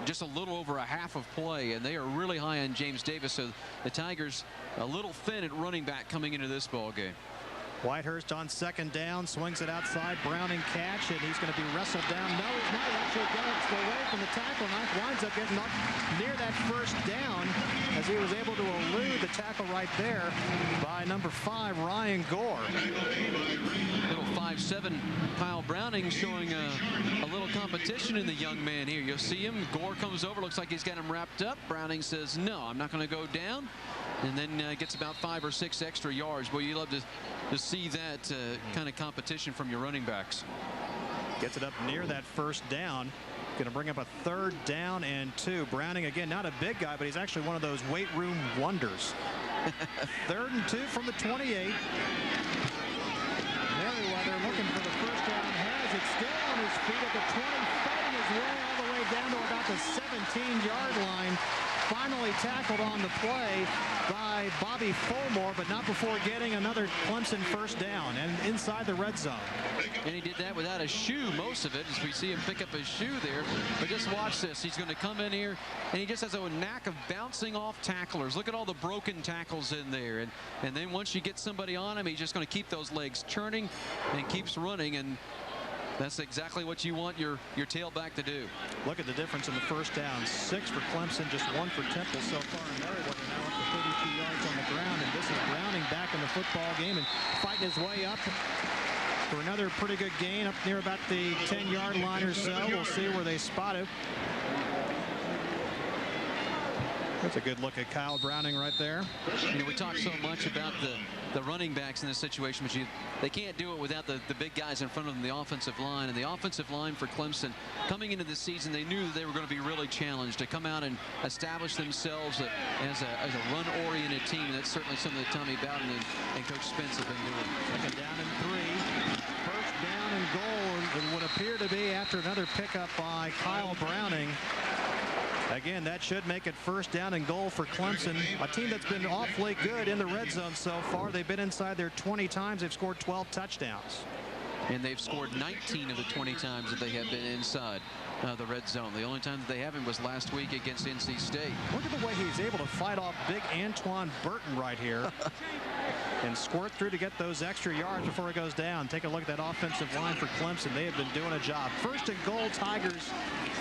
just a little over a half of play, and they are really high on James Davis. So the Tigers a little thin at running back coming into this ball game. Whitehurst on 2nd down, swings it outside. Browning catch, and he's going to be wrestled down. No, he's not. He actually gets away from the tackle. Winds up getting up near that 1st down as he was able to elude the tackle right there by number 5, Ryan Gore. Little 5'7" Kyle Browning showing a little competition in the young man here. You'll see him. Gore comes over, looks like he's got him wrapped up. Browning says, no, I'm not going to go down. And then gets about 5 or 6 extra yards. Boy, you love to see that kind of competition from your running backs. Gets it up near that 1st down. Going to bring up a 3rd down and 2. Browning, again, not a big guy, but he's actually one of those weight room wonders. 3rd and 2 from the 28. Merriweather looking for the first down. Has it still on his feet at the 20, fighting his way all the way down to about the 17-yard line. Finally tackled on the play by Bobby Fulmore, but not before getting another Clemson first down and inside the red zone. And he did that without a shoe, most of it, as we see him pick up his shoe there. But just watch this. He's going to come in here, and he just has a knack of bouncing off tacklers. Look at all the broken tackles in there. And then once you get somebody on him, he's just going to keep those legs churning and keeps running. And that's exactly what you want your tailback to do. Look at the difference in the first down. 6 for Clemson, just 1 for Temple so far. And Merriweather now up to 32 yards on the ground. And this is Browning back in the football game and fighting his way up for another pretty good gain up near about the 10-yard line or so. We'll see where they spot it. That's a good look at Kyle Browning right there. You know, we talk so much about the running backs in this situation, but they can't do it without the big guys in front of them, the offensive line. And the offensive line for Clemson, coming into this season, they knew that they were going to be really challenged to come out and establish themselves as a run-oriented team. That's certainly something that Tommy Bowden and Coach Spence have been doing. 2nd down and 3. First down and goal. It would appear to be after another pickup by Kyle Browning. Again, that should make it 1st down and goal for Clemson, a team that's been awfully good in the red zone so far. They've been inside there 20 times. They've scored 12 touchdowns. And they've scored 19 of the 20 times that they have been inside the red zone. The only time that they haven't was last week against NC State. Look at the way he's able to fight off big Antoine Burton right here and squirt through to get those extra yards before he goes down. Take a look at that offensive line for Clemson. They have been doing a job. 1st and goal, Tigers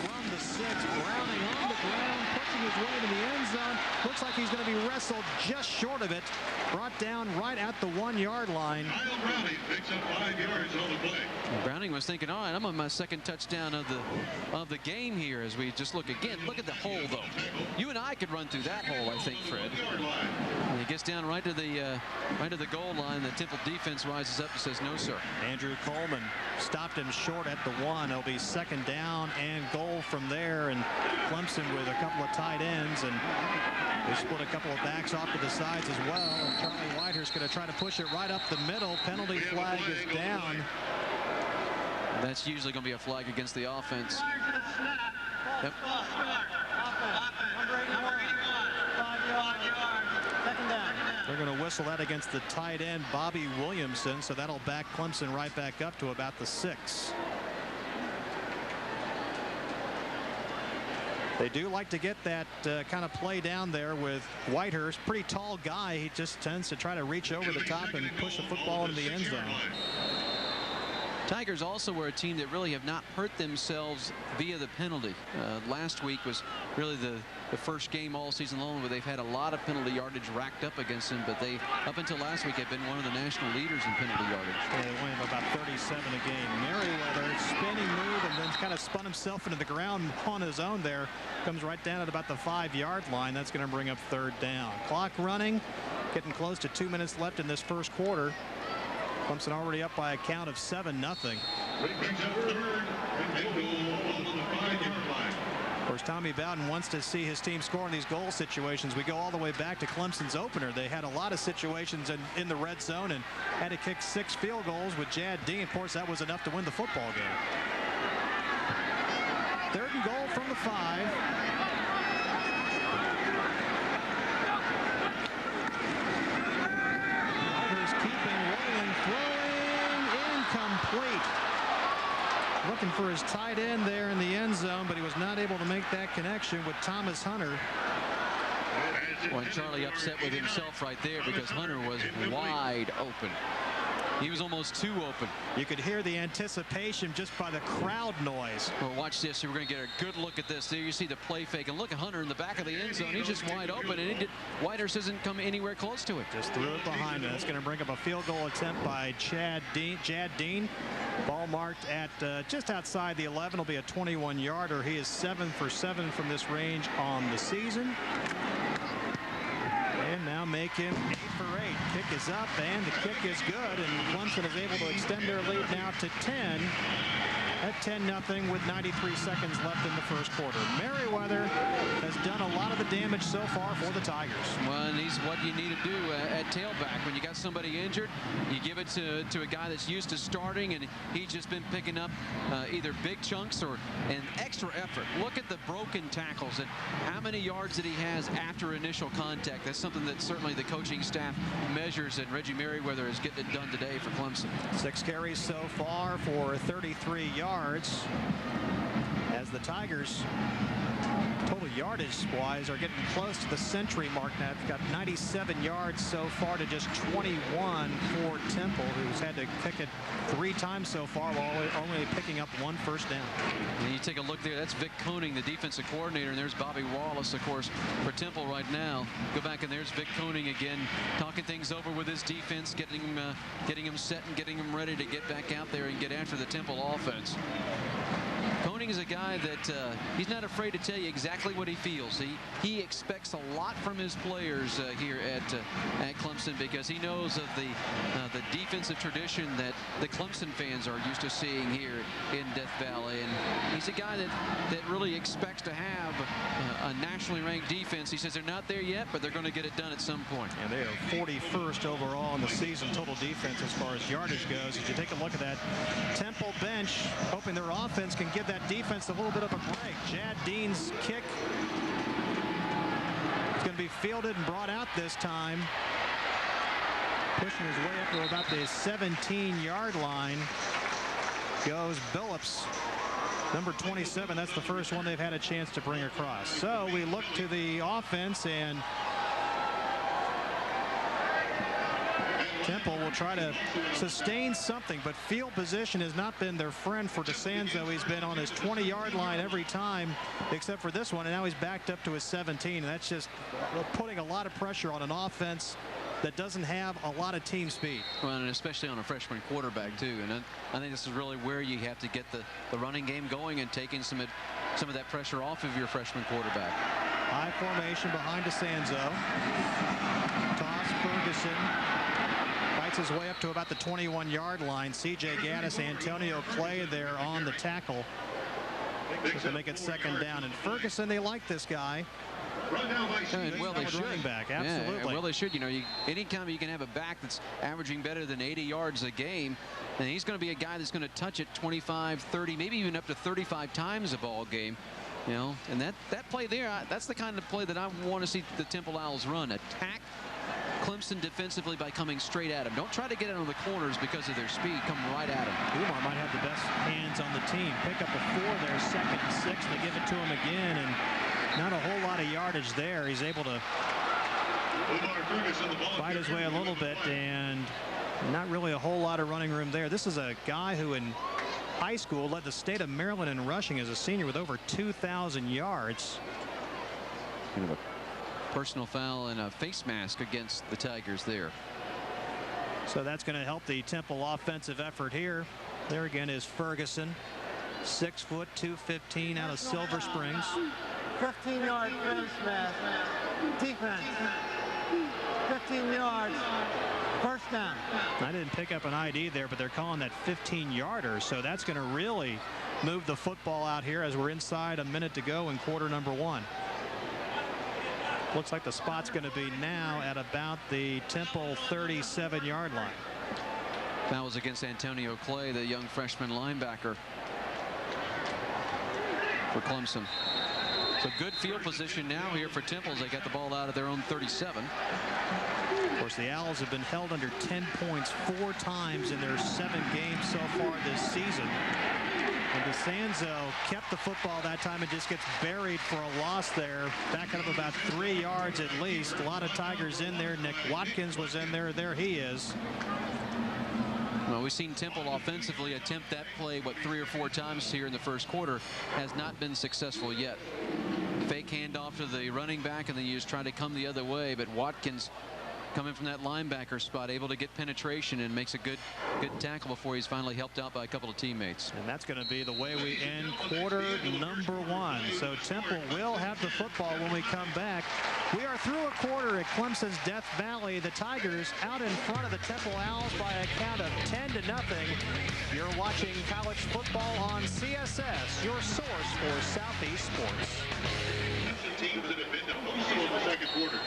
from the 6. Browning on the ground, pushing his way to the end zone. Looks like he's going to be wrestled just short of it. Brought down right at the 1-yard line. Browning picks up 5 yards on the play. Browning was thinking, all right, I'm on my 2nd touchdown of the game here. As we just look again, look at the hole though. You and I could run through that hole, I think, Fred. And he gets down right to the goal line. The Temple defense rises up and says, no, sir. Andrew Coleman stopped him short at the 1. It'll be 2nd down and goal from there. And Clemson with a couple of tight ends, and they split a couple of backs off to the sides as well. And Charlie Whitehurst going to try to push it right up the middle. Penalty flag is down. That's usually going to be a flag against the offense. Yep. They're going to whistle that against the tight end, Bobby Williamson, so that'll back Clemson right back up to about the 6. They do like to get that kind of play down there with Whitehurst. Pretty tall guy. He just tends to try to reach over the top and push the football into the end zone. Tigers also were a team that really have not hurt themselves via the penalty. Last week was really the first game all season long where they've had a lot of penalty yardage racked up against them, but they, up until last week, have been one of the national leaders in penalty yardage. Yeah, they only have about 37 a game. Merriweather, spinning move, and then kind of spun himself into the ground on his own there. Comes right down at about the 5-yard line. That's going to bring up 3rd down. Clock running, getting close to 2 minutes left in this first quarter. Clemson already up by a count of 7-0. Of course, Tommy Bowden wants to see his team score in these goal situations. We go all the way back to Clemson's opener. They had a lot of situations in the red zone and had to kick 6 field goals with Jad Dean. Of course, that was enough to win the football game. 3rd and goal from the 5. Incomplete. Looking for his tight end there in the end zone, but he was not able to make that connection with Thomas Hunter. Well, Charlie upset with himself right there because Hunter was wide open. He was almost too open. You could hear the anticipation just by the crowd noise. Well, watch this. We're going to get a good look at this. There you see the play fake. And look at Hunter in the back of the end zone. He's just wide open. And Whitehurst doesn't come anywhere close to it. Just threw it behind him. That's going to bring up a field goal attempt by Jad Dean. Ball marked at just outside the 11. Will be a 21-yarder. He is 7 for 7 from this range on the season. And now making 8 for 8. Kick is up and the kick is good, and Clemson is able to extend their lead now to 10. at 10-0 with 93 seconds left in the first quarter. Merriweather has done a lot of the damage so far for the Tigers. Well, and he's what you need to do at tailback. When you got somebody injured, you give it to a guy that's used to starting, and he's just been picking up either big chunks or an extra effort. Look at the broken tackles and how many yards that he has after initial contact. That's something that certainly the coaching staff measures, and Reggie Merriweather is getting it done today for Clemson. 6 carries so far for 33 yards as the Tigers, total yardage-wise, are getting close to the century mark now. They've got 97 yards so far to just 21 for Temple, who's had to kick it 3 times so far while only picking up 1 first down. And you take a look there, that's Vic Koenig, the defensive coordinator, and there's Bobby Wallace, of course, for Temple right now. Go back, and there's Vic Koenig again, talking things over with his defense, getting him set and getting him ready to get back out there and get after the Temple offense. Koenig is a guy that he's not afraid to tell you exactly what he feels. He expects a lot from his players here at Clemson, because he knows of the defensive tradition that the Clemson fans are used to seeing here in Death Valley, and he's a guy that really expects to have a nationally ranked defense. He says they're not there yet, but they're going to get it done at some point. And they are 41st overall in the season total defense as far as yardage goes. As you take a look at that Temple bench, hoping their offense can give that defense a little bit of a break. Jad Dean's kick is going to be fielded and brought out this time. Pushing his way up to about the 17-yard line goes Billups, number 27. That's the first one they've had a chance to bring across. So we look to the offense, and Temple will try to sustain something, but field position has not been their friend for DeSanzo. He's been on his 20-yard line every time except for this one, and now he's backed up to his 17, and that's just putting a lot of pressure on an offense that doesn't have a lot of team speed. Well, and especially on a freshman quarterback too, and I think this is really where you have to get the running game going and taking some of that pressure off of your freshman quarterback. High formation behind DeSanzo. Toss Ferguson. Fights his way up to about the 21-yard line. C.J. Gaddis, Antonio Clay there on the tackle to make it second down. And Ferguson, they like this guy. And well, they should. Running back, absolutely. Yeah, well, they should. You know, anytime you can have a back that's averaging better than 80 yards a game, and he's going to be a guy that's going to touch it 25, 30, maybe even up to 35 times a ball game. You know, and that play there, that's the kind of play that I want to see the Temple Owls run. Attack Clemson defensively by coming straight at him. Don't try to get out of the corners because of their speed. Come right at him. Umar might have the best hands on the team. Pick up a 4 there, 2nd and 6. They give it to him again, and not a whole lot of yardage there. He's able to fight his way a little bit, and not really a whole lot of running room there. This is a guy who in high school led the state of Maryland in rushing as a senior with over 2,000 yards. Kind of a personal foul and a face mask against the Tigers there. So that's going to help the Temple offensive effort here. There again is Ferguson, 6 foot, 215 out of Silver Springs. 15-yard face mask. Defense. 15 yards. First down. I didn't pick up an ID there, but they're calling that 15-yarder. So that's going to really move the football out here as we're inside a minute to go in quarter number 1. Looks like the spot's going to be now at about the Temple 37-yard line. That was against Antonio Clay, the young freshman linebacker for Clemson. So good field position now here for Temple as they got the ball out of their own 37. Of course, the Owls have been held under 10 points 4 times in their 7 games so far this season. And DeSanzo kept the football that time and just gets buried for a loss there. Backing up about 3 yards at least. A lot of Tigers in there. Nick Watkins was in there. There he is. Well, we've seen Temple offensively attempt that play, 3 or 4 times here in the first quarter. Has not been successful yet. Fake handoff to the running back, and then you just try to come the other way, but Watkins coming from that linebacker spot, able to get penetration and makes a good tackle before he's finally helped out by a couple of teammates. And that's going to be the way we end quarter number 1. So Temple will have the football when we come back. We are through a quarter at Clemson's Death Valley. The Tigers out in front of the Temple Owls by a count of 10-0. You're watching college football on CSS, your source for Southeast sports. That's the teams that have been to Postal in the second quarter.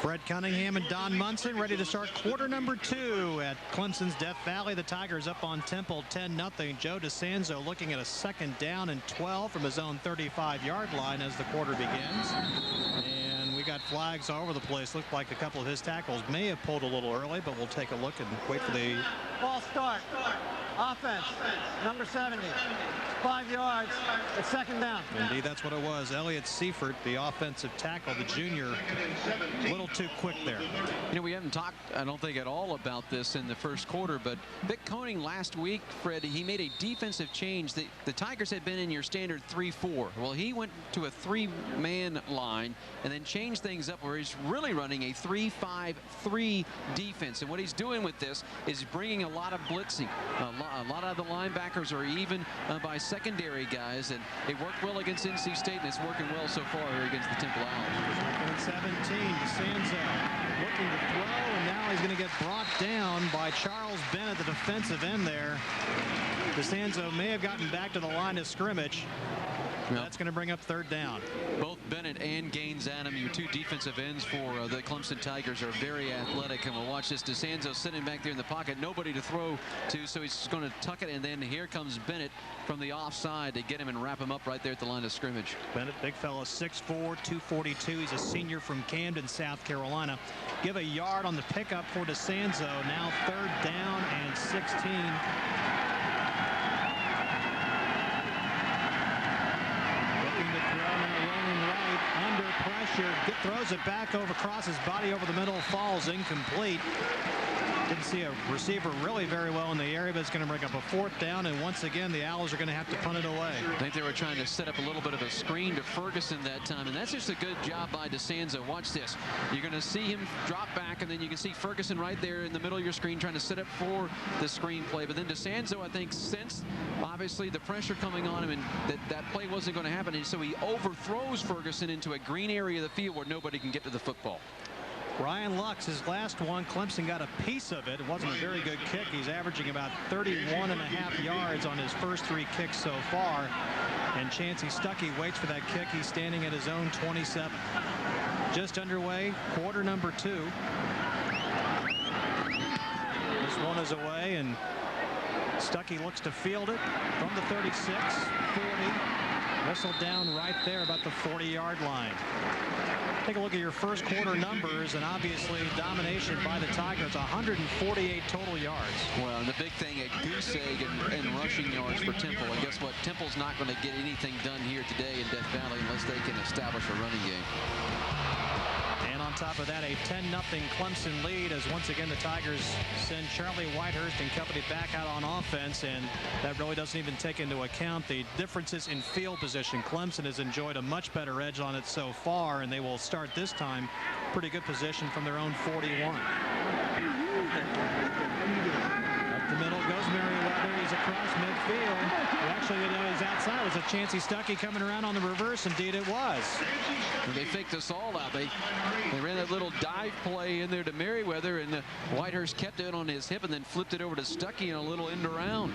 Fred Cunningham and Don Munson ready to start quarter number 2 at Clemson's Death Valley. The Tigers up on Temple 10-0. Joe DeSanzo looking at a 2nd down and 12 from his own 35-yard line as the quarter begins. And we got flags all over the place. Looked like a couple of his tackles may have pulled a little early, but we'll take a look and wait for the Ball start. Offense. Number 70. 5 yards. It's 2nd down. Indeed, that's what it was. Elliott Seifert, the offensive tackle, the junior, a little too quick there. You know, we haven't talked, I don't think, at all about this in the first quarter, but Vic Koenig last week, Fred, he made a defensive change. The Tigers had been in your standard 3-4. Well, he went to a 3-man line and then changed things up where he's really running a 3-5-3 defense. And what he's doing with this is bringing a lot of blitzing. A lot of the linebackers are even by secondary guys, and it worked well against NC State, and it's working well so far here against the Temple Owls. 17, DeSanzo looking to throw, and now he's going to get brought down by Charles Bennett, the defensive end there. DeSanzo may have gotten back to the line of scrimmage. Yep. That's going to bring up 3rd down. Both Bennett and Gaines Adam, your 2 defensive ends for the Clemson Tigers, are very athletic. And we'll watch this. DeSanzo sitting back there in the pocket, nobody to throw to, so he's going to tuck it. And then here comes Bennett from the offside to get him and wrap him up right there at the line of scrimmage. Bennett, big fella, 6'4", 242. He's a senior from Camden, South Carolina. Give a yard on the pickup for DeSanzo. Now 3rd down and 16. Throws it back over, crosses body over the middle, falls incomplete. Didn't see a receiver really very well in the area, but it's going to bring up a 4th down, and once again the Owls are going to have to punt it away. I think they were trying to set up a little bit of a screen to Ferguson that time, and that's just a good job by DeSanzo. Watch this. You're going to see him drop back, and then you can see Ferguson right there in the middle of your screen trying to set up for the screen play. But then DeSanzo, I think, sensed obviously the pressure coming on him, and that play wasn't going to happen, and so he overthrows Ferguson into a green area of the field where nobody can get to the football. Ryan Lux, his last one, Clemson got a piece of it. It wasn't a very good kick. He's averaging about 31.5 yards on his first 3 kicks so far. And Chancey Stuckey waits for that kick. He's standing at his own 27. Just underway, quarter number 2. This one is away, and Stuckey looks to field it from the 36, 40. Whistled down right there about the 40-yard line. Take a look at your first quarter numbers, and obviously domination by the Tigers, 148 total yards. Well, and the big thing, a goose egg and rushing yards for Temple. And guess what? Temple's not going to get anything done here today in Death Valley unless they can establish a running game. And on top of that, a 10-0 Clemson lead as once again the Tigers send Charlie Whitehurst and company back out on offense, and that really doesn't even take into account the differences in field position. Clemson has enjoyed a much better edge on it so far, and they will start this time pretty good position from their own 41. Up the middle goes Merriweather. He's across midfield. Actually, he's outside. It was a Chancey Stuckey coming around on the reverse. Indeed, it was. They faked us all out. They ran that little dive play in there to Merriweather, and Whitehurst kept it on his hip and then flipped it over to Stuckey in a little end around.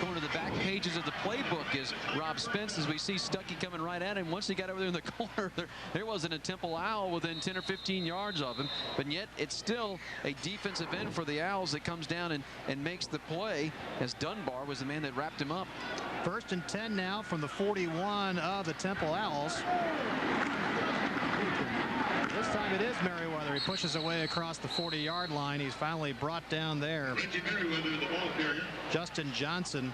Going to the back pages of the playbook is Rob Spence, as we see Stuckey coming right at him. Once he got over there in the corner, there wasn't a Temple Owl within 10 or 15 yards of him, but yet it's still a defensive end for the Owls that comes down and makes the play, as Dunbar was the man that wrapped him up. 1st and 10 now from the 41 of the Temple Owls. This time it is Merriweather. He pushes away across the 40-yard line. He's finally brought down there. Justin Johnson,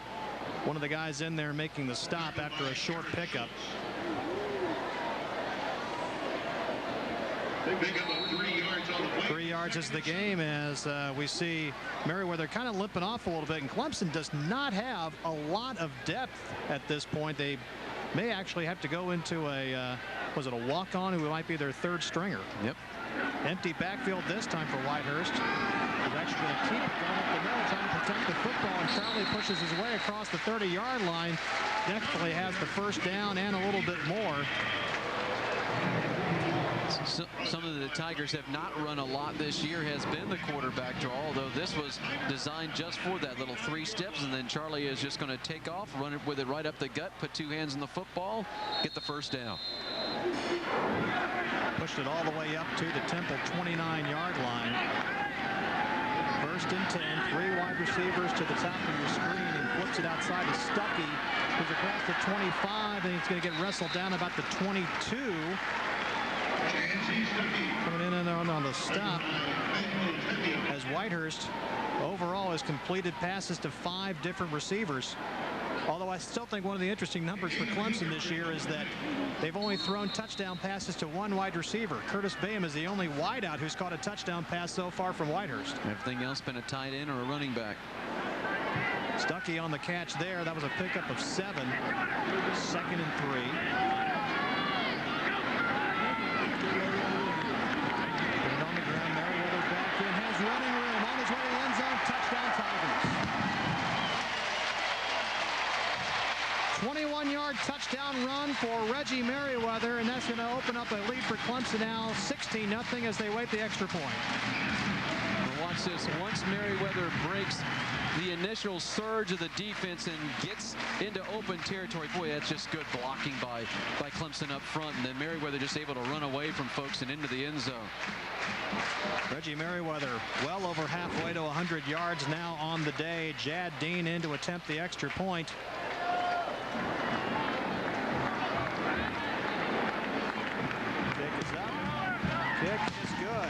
one of the guys in there making the stop after a short pickup. They pick up 3 yards on the play. 3 yards is the game, as we see Merriweather kind of limping off a little bit, and Clemson does not have a lot of depth at this point. They may actually have to go into a was it a walk-on who might be their 3rd stringer. Yep. Empty backfield this time for Whitehurst. He's actually going to keep it going up the middle, trying to protect the football, and Charlie pushes his way across the 30-yard line. Definitely has the first down and a little bit more. Some of the Tigers have not run a lot this year, has been the quarterback draw, although this was designed just for that little 3 steps, and then Charlie is just going to take off, run it with it right up the gut, put 2 hands on the football, get the first down. Pushed it all the way up to the Temple 29-yard line. First and 10, 3 wide receivers to the top of your screen, and flips it outside to Stuckey, who's across the 25, and he's going to get wrestled down about the 22. Coming in and on the stop, as Whitehurst overall has completed passes to 5 different receivers. Although I still think one of the interesting numbers for Clemson this year is that they've only thrown touchdown passes to 1 wide receiver. Curtis Bayham is the only wideout who's caught a touchdown pass so far from Whitehurst. Everything else been a tight end or a running back. Stuckey on the catch there. That was a pickup of 7. 2nd and 3. Running room on his way to the end zone. Touchdown Tigers. 21-yard touchdown run for Reggie Merriweather, and that's going to open up a lead for Clemson now, 16-0 as they wait the extra point. But watch this. Once Merriweather breaks the initial surge of the defense and gets into open territory, boy, that's just good blocking by Clemson up front, and then Merriweather just able to run away from folks and into the end zone. Reggie Merriweather well over halfway to 100 yards now on the day. Jad Dean in to attempt the extra point. Kick is up. Kick is good.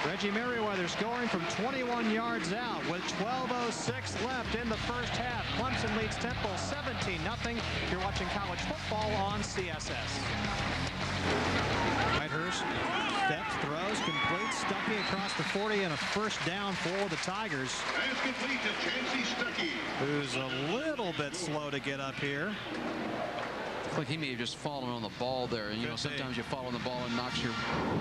Reggie Merriweather scoring from 21 yards out with 12:06 left in the first half. Clemson leads Temple 17-0. You're watching college football on CSS. Whitehurst steps, throws, completes. Stuckey across the 40 and a first down for the Tigers. Pass complete to Chancey Stuckey, who's a little bit slow to get up here. Look, he may have just fallen on the ball there. And, you know, sometimes you fall on the ball and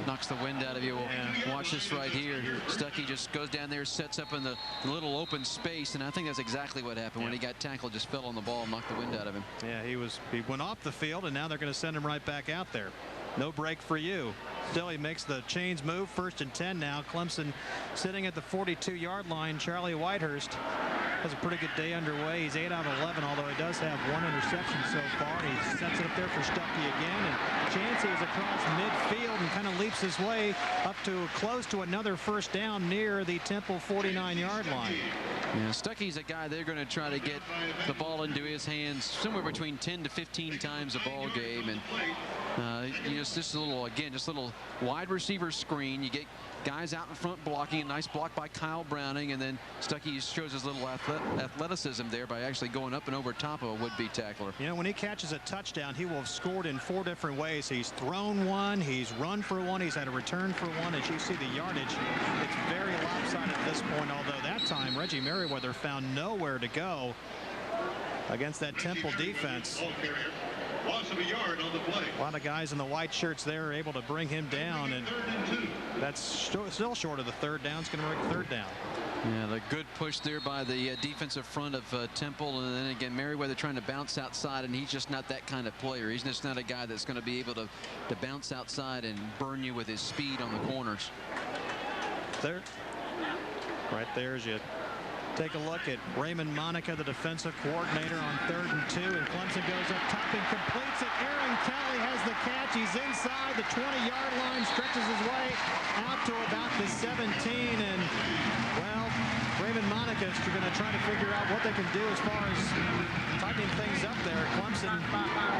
knocks the wind out of you. Well, watch this right here. Stuckey just goes down there, sets up in the little open space, and I think that's exactly what happened. When he got tackled, just fell on the ball and knocked the wind out of him. Yeah, he went off the field, and now they're going to send him right back out there. No break for you. Still, he makes the chains move. 1st and 10 now. Clemson sitting at the 42-yard line. Charlie Whitehurst has a pretty good day underway. He's 8 out of 11, although he does have 1 interception so far. He sets it up there for Stuckey again, and Chancey is across midfield and kind of leaps his way up to close to another first down near the Temple 49-yard line. Yeah, Stuckey's a guy they're going to try to get the ball into his hands somewhere between 10 to 15 times a ball game, and you know, just a little wide receiver screen. You get guys out in front blocking. A nice block by Kyle Browning, and then Stuckey shows his little athleticism there by actually going up and over top of a would-be tackler. You know, when he catches a touchdown, he will have scored in 4 different ways. He's thrown one, he's run for one, he's had a return for one. As you see the yardage, it's very lopsided at this point, although that time Reggie Merriweather found nowhere to go against that Temple defense. Loss of a yard on the play. A lot of guys in the white shirts there are able to bring him down, and that's still short of the 3rd down. It's going to make 3rd down. Yeah, the good push there by the defensive front of Temple, and then again Merriweather trying to bounce outside, and he's just not that kind of player. He's just not a guy that's going to be able to bounce outside and burn you with his speed on the corners. There, right there as you take a look at Raymond Monica, the defensive coordinator, on 3rd and 2, and Clemson goes up top and completes it. Aaron Kelly has the catch. He's inside the 20-yard line, stretches his way out to about the 17, and well, Raymond Monica is going to try to figure out what they can do as far as tightening things up there. Clemson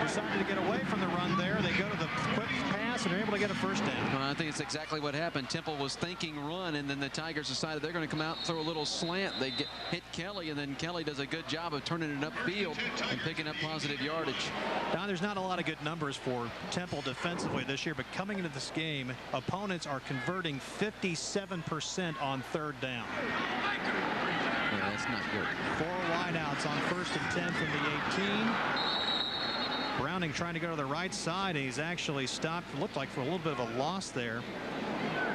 decided to get away from the run there. They go to the quick pass and are able to get a first down. Well, I think it's exactly what happened. Temple was thinking run, and then the Tigers decided they're going to come out and throw a little slant. They hit Kelly, and then Kelly does a good job of turning it upfield and picking up positive yardage. Now, there's not a lot of good numbers for Temple defensively this year, but coming into this game, opponents are converting 57% on 3rd down. Yeah, that's not good. 4 wideouts on 1st and 10 from the 18. Browning trying to go to the right side, and he's actually stopped. Looked like for a little bit of a loss there.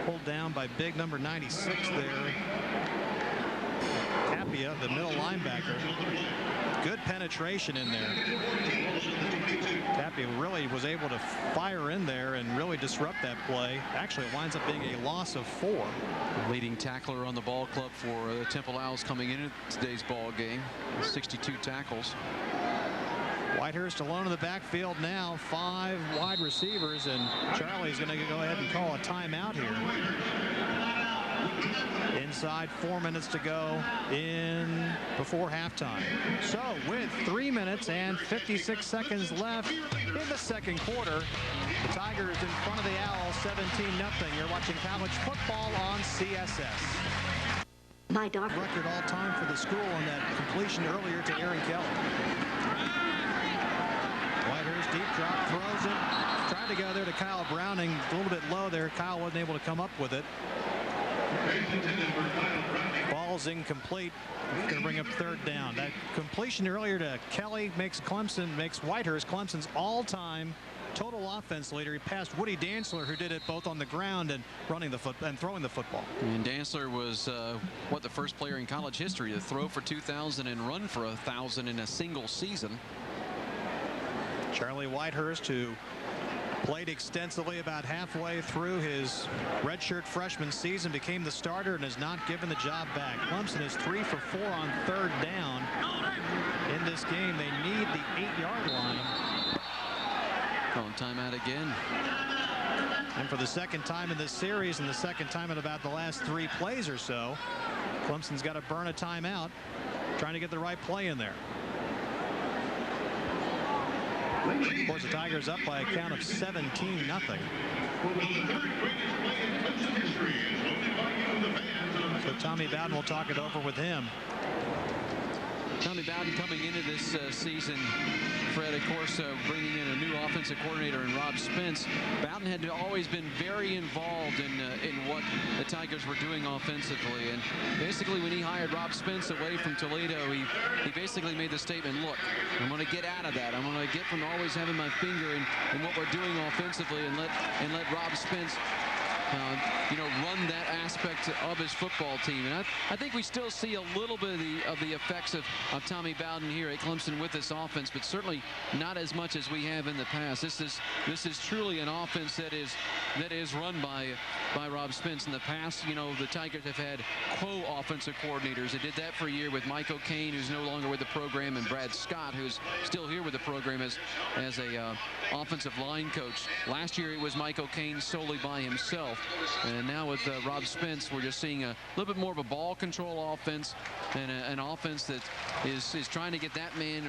Pulled down by big number 96 there. Tapia, the middle linebacker. Good penetration in there. Tapia really was able to fire in there and really disrupt that play. Actually, it winds up being a loss of 4. The leading tackler on the ball club for the Temple Owls coming into today's ball game. 62 tackles. Whitehurst alone in the backfield now. 5 wide receivers, and Charlie's going to go ahead and call a timeout here. Inside 4 minutes to go in before halftime. So with 3 minutes and 56 seconds left in the second quarter, the Tigers in front of the Owls 17-0. You're watching college football on CSS. My daughter. Record all time for the school on that completion earlier to Aaron Kelly. Whitehurst deep drop, throws it. Tried to go there to Kyle Browning. A little bit low there. Kyle wasn't able to come up with it. Ball's incomplete. Going to bring up third down. That completion earlier to Kelly makes Whitehurst Clemson's all-time total offense leader. He passed Woody Dantzler, who did it both on the ground and running the and throwing the football. And Dantzler was the first player in college history to throw for 2,000 and run for 1,000 in a single season. Charlie Whitehurst, who played extensively about halfway through his redshirt freshman season, became the starter and has not given the job back. Clemson is 3 for 4 on third down in this game. They need the 8-yard line. Calling timeout again. And for the second time in this series, and the second time in about the last 3 plays or so, Clemson's got to burn a timeout, trying to get the right play in there. Of course, the Tigers up by a count of 17-0. So Tommy Bowden will talk it over with him. Tommy Bowden coming into this season, Fred, of course, bringing in a new offensive coordinator in Rob Spence. Bowden had always been very involved in what the Tigers were doing offensively. And basically, when he hired Rob Spence away from Toledo, he basically made the statement, look, I'm going to get out of that. I'm going to get from always having my finger in what we're doing offensively and let Rob Spence run that aspect of his football team. And I think we still see a little bit of the effects of Tommy Bowden here at Clemson with this offense, but certainly not as much as we have in the past. This is truly an offense that is run by Rob Spence. In the past, the Tigers have had co-offensive coordinators. They did that for a year with Mike O'Kane, who's no longer with the program, and Brad Scott, who's still here with the program as a offensive line coach. Last year it was Mike O'Kane solely by himself. And now with Rob Spence, we're just seeing a little bit more of a ball control offense and an offense that is trying to get that man,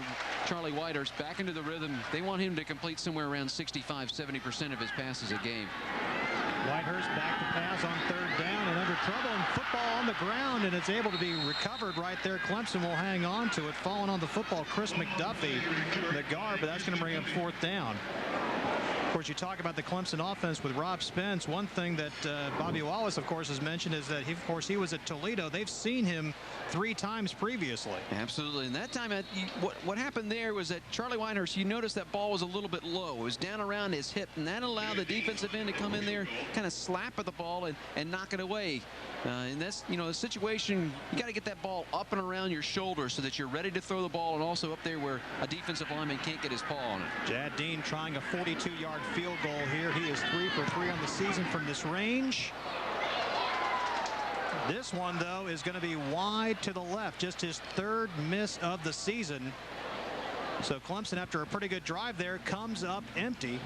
Charlie Whitehurst, back into the rhythm. They want him to complete somewhere around 65-70% of his passes a game. Whitehurst back to pass on third down and under trouble, and football on the ground, and it's able to be recovered right there. Clemson will hang on to it. Falling on the football, Chris McDuffie, the guard, but that's going to bring up fourth down. Of course, you talk about the Clemson offense with Rob Spence. One thing that Bobby Wallace, of course, has mentioned is that, he was at Toledo. They've seen him 3 times previously. Absolutely. And that time, what happened there was that Charlie Whitehurst, you noticed that ball was a little bit low. It was down around his hip, and that allowed the defensive end to come in there, kind of slap at the ball and knock it away. And that's, a situation, you got to get that ball up and around your shoulder so that you're ready to throw the ball, and also up there where a defensive lineman can't get his paw on it. Jad Dean trying a 42-yard field goal here. He is 3 for 3 on the season from this range. This one, though, is going to be wide to the left, just his 3rd miss of the season. So Clemson, after a pretty good drive there, comes up empty.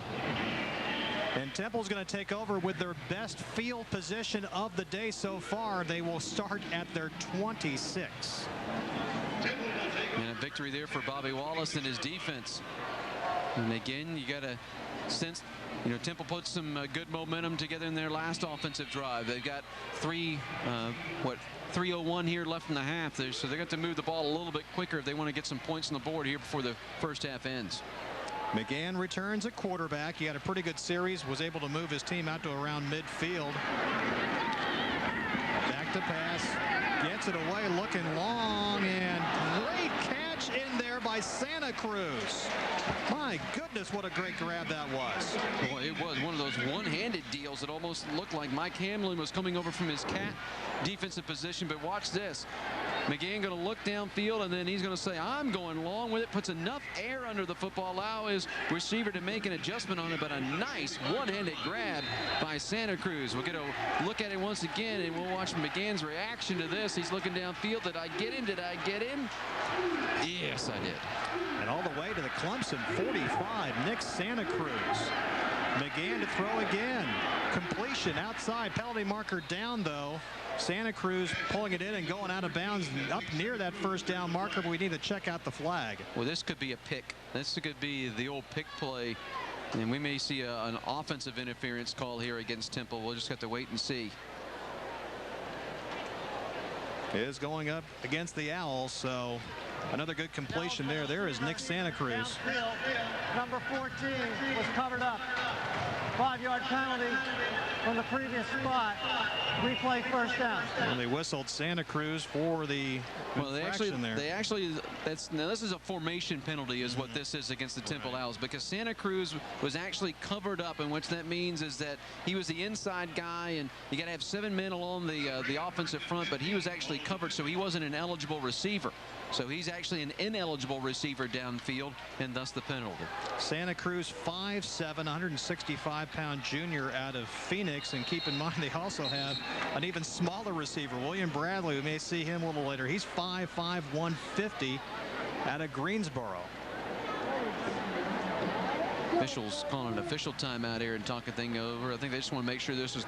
And Temple's going to take over with their best field position of the day so far. They will start at their 26. And a victory there for Bobby Wallace and his defense. And again, you got to sense, Temple put some good momentum together in their last offensive drive. They've got 3:01 here left in the half. So they're going to have to move the ball a little bit quicker if they want to get some points on the board here before the first half ends. McGann returns at quarterback. He had a pretty good series, was able to move his team out to around midfield. Back to pass, gets it away, looking long, and great catch push in there by Santa Cruz. My goodness, what a great grab that was. Well, it was one of those one-handed deals that almost looked like Mike Hamlin was coming over from his cat defensive position. But watch this. McGann going to look downfield, and then he's going to say, I'm going long with it. Puts enough air under the football, allow his receiver to make an adjustment on it. But a nice one-handed grab by Santa Cruz. We'll get a look at it once again, and we'll watch McGann's reaction to this. He's looking downfield. Did I get him? Did I get him? Yes, I did. And all the way to the Clemson 45, Nick Santa Cruz. McGann to throw again. Completion outside. Penalty marker down, though. Santa Cruz pulling it in and going out of bounds up near that first down marker, but we need to check out the flag. Well, this could be a pick. This could be the old pick play, and we may see an offensive interference call here against Temple. We'll just have to wait and see. Is going up against the Owls, so another good completion there. There is Nick Santa Cruz. Number 14 was covered up. 5-yard penalty from the previous spot. Replay first down. And they whistled Santa Cruz for the infraction there. Now this is a formation penalty is what this is against the Temple Owls, because Santa Cruz was actually covered up, and what that means is that he was the inside guy, and you got to have 7 men along the offensive front, but he was actually covered, so he wasn't an eligible receiver. So he's actually an ineligible receiver downfield, and thus the penalty. Santa Cruz, 5'7", 165-pound junior out of Phoenix. And keep in mind, they also have an even smaller receiver, William Bradley. We may see him a little later. He's 5'5", 150 out of Greensboro. Officials calling an official timeout here and talking things over. I think they just want to make sure this is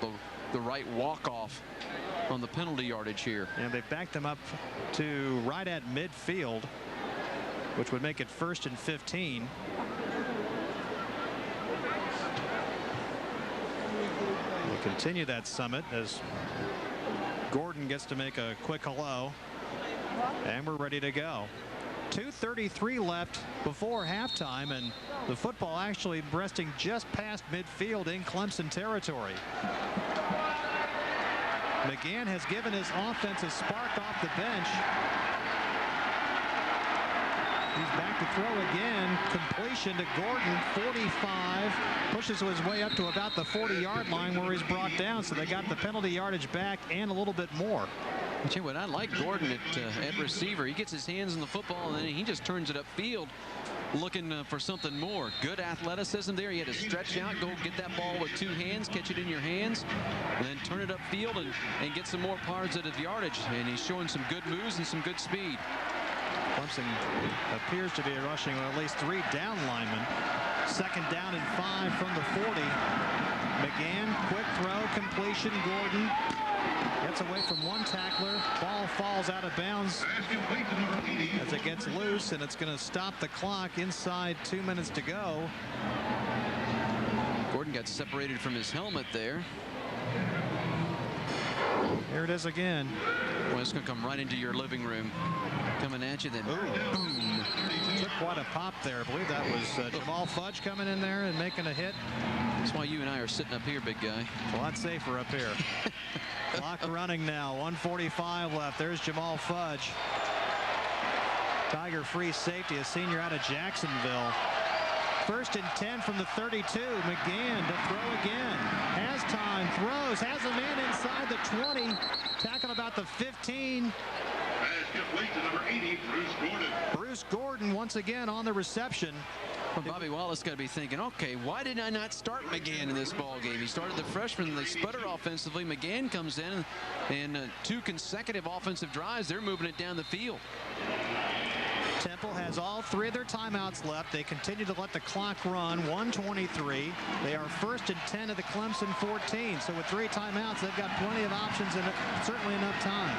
the right walk-off on the penalty yardage here. And they backed them up to right at midfield, which would make it 1st and 15. We'll continue that summit as Gordon gets to make a quick hello, and we're ready to go. 2:33 left before halftime, and the football actually resting just past midfield in Clemson territory. McGann has given his offense a spark off the bench. He's back to throw again. Completion to Gordon, 45. Pushes his way up to about the 40-yard line where he's brought down. So they got the penalty yardage back and a little bit more. But you know what, I like Gordon at receiver. He gets his hands on the football, and then he just turns it upfield, looking for something more. Good athleticism there. He had to stretch out, go get that ball with 2 hands, catch it in your hands, and then turn it upfield and get some more positive yardage. And he's showing some good moves and some good speed. Clemson appears to be rushing at least 3 down linemen. 2nd down and 5 from the 40. McGann, quick throw, completion. Gordon gets away from one tackler. Ball falls out of bounds as it gets loose, and it's going to stop the clock inside 2 minutes to go. Gordon got separated from his helmet there. Here it is again. Well, it's going to come right into your living room. Coming at you, then boom. Took quite a pop there. I believe that was Jamal Fudge coming in there and making a hit. That's why you and I are sitting up here, big guy. A lot safer up here. Clock running now. 1:45 left. There's Jamal Fudge. Tiger free safety, a senior out of Jacksonville. 1st and 10 from the 32. McGann to throw again. Has time, throws, has a man inside the 20. Tackle about the 15. Complete to number 80, Bruce Gordon. Bruce Gordon once again on the reception. Well, Bobby Wallace got to be thinking, okay, why did I not start McGann in this ball game? He started the freshman, they sputtered offensively. McGann comes in, and 2 consecutive offensive drives, they're moving it down the field. Temple has all 3 of their timeouts left. They continue to let the clock run. 1:23. They are 1st and 10 of the Clemson 14. So with 3 timeouts, they've got plenty of options and certainly enough time.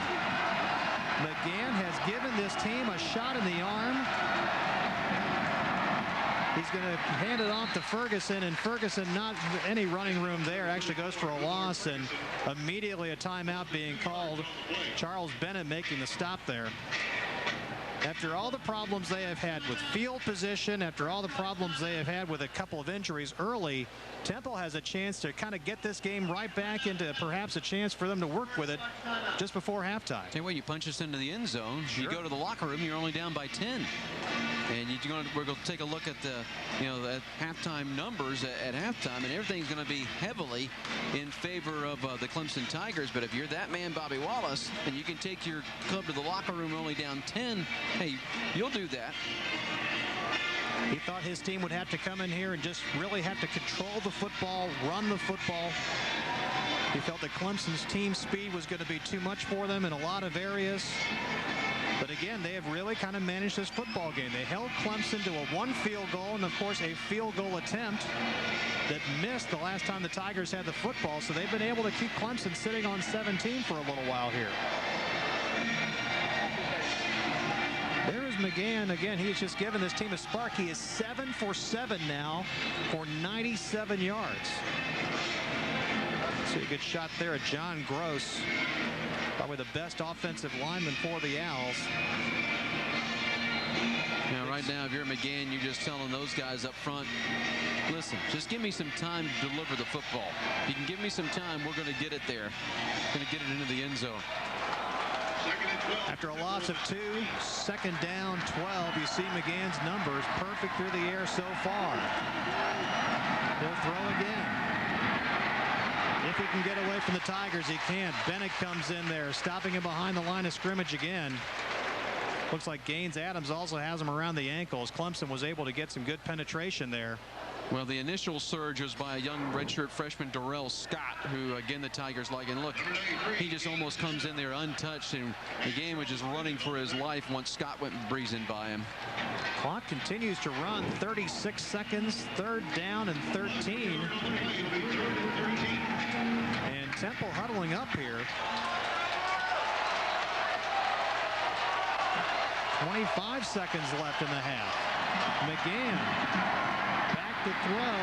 McGann has given this team a shot in the arm. He's going to hand it off to Ferguson, and Ferguson, not any running room there, actually goes for a loss, and immediately a timeout being called. Charles Bennett making the stop there. After all the problems they have had with field position, after all the problems they have had with a couple of injuries early, Temple has a chance to kind of get this game right back into perhaps a chance for them to work with it just before halftime. Tell you what, you punch us into the end zone, sure. You go to the locker room, you're only down by 10. And we're going to take a look at the halftime numbers at halftime, and everything's going to be heavily in favor of the Clemson Tigers. But if you're that man, Bobby Wallace, and you can take your club to the locker room only down 10, hey, you'll do that. He thought his team would have to come in here and just really have to control the football, run the football. He felt that Clemson's team speed was going to be too much for them in a lot of areas. But again, they have really kind of managed this football game. They held Clemson to a 1 field goal and, of course, a field goal attempt that missed the last time the Tigers had the football. So they've been able to keep Clemson sitting on 17 for a little while here. There is McGann. Again, he's just given this team a spark. He is 7 for 7 now for 97 yards. See a good shot there at John Gross. Probably the best offensive lineman for the Owls. Now, right now, if you're McGann, you're just telling those guys up front, listen, just give me some time to deliver the football. If you can give me some time, we're going to get it there. Going to get it into the end zone. After a loss of 2, second down, 12. You see McGann's numbers perfect through the air so far. He'll throw again. If he can get away from the Tigers, he can. Bennett comes in there, stopping him behind the line of scrimmage again. Looks like Gaines Adams also has him around the ankles. Clemson was able to get some good penetration there. Well, the initial surge was by a young redshirt freshman, Darrell Scott, who, again, the Tigers like. And look, he just almost comes in there untouched, and the game was just running for his life once Scott went breezing by him. Clock continues to run. 36 seconds, third down and 13. And Temple huddling up here. 25 seconds left in the half. McGann back to throw.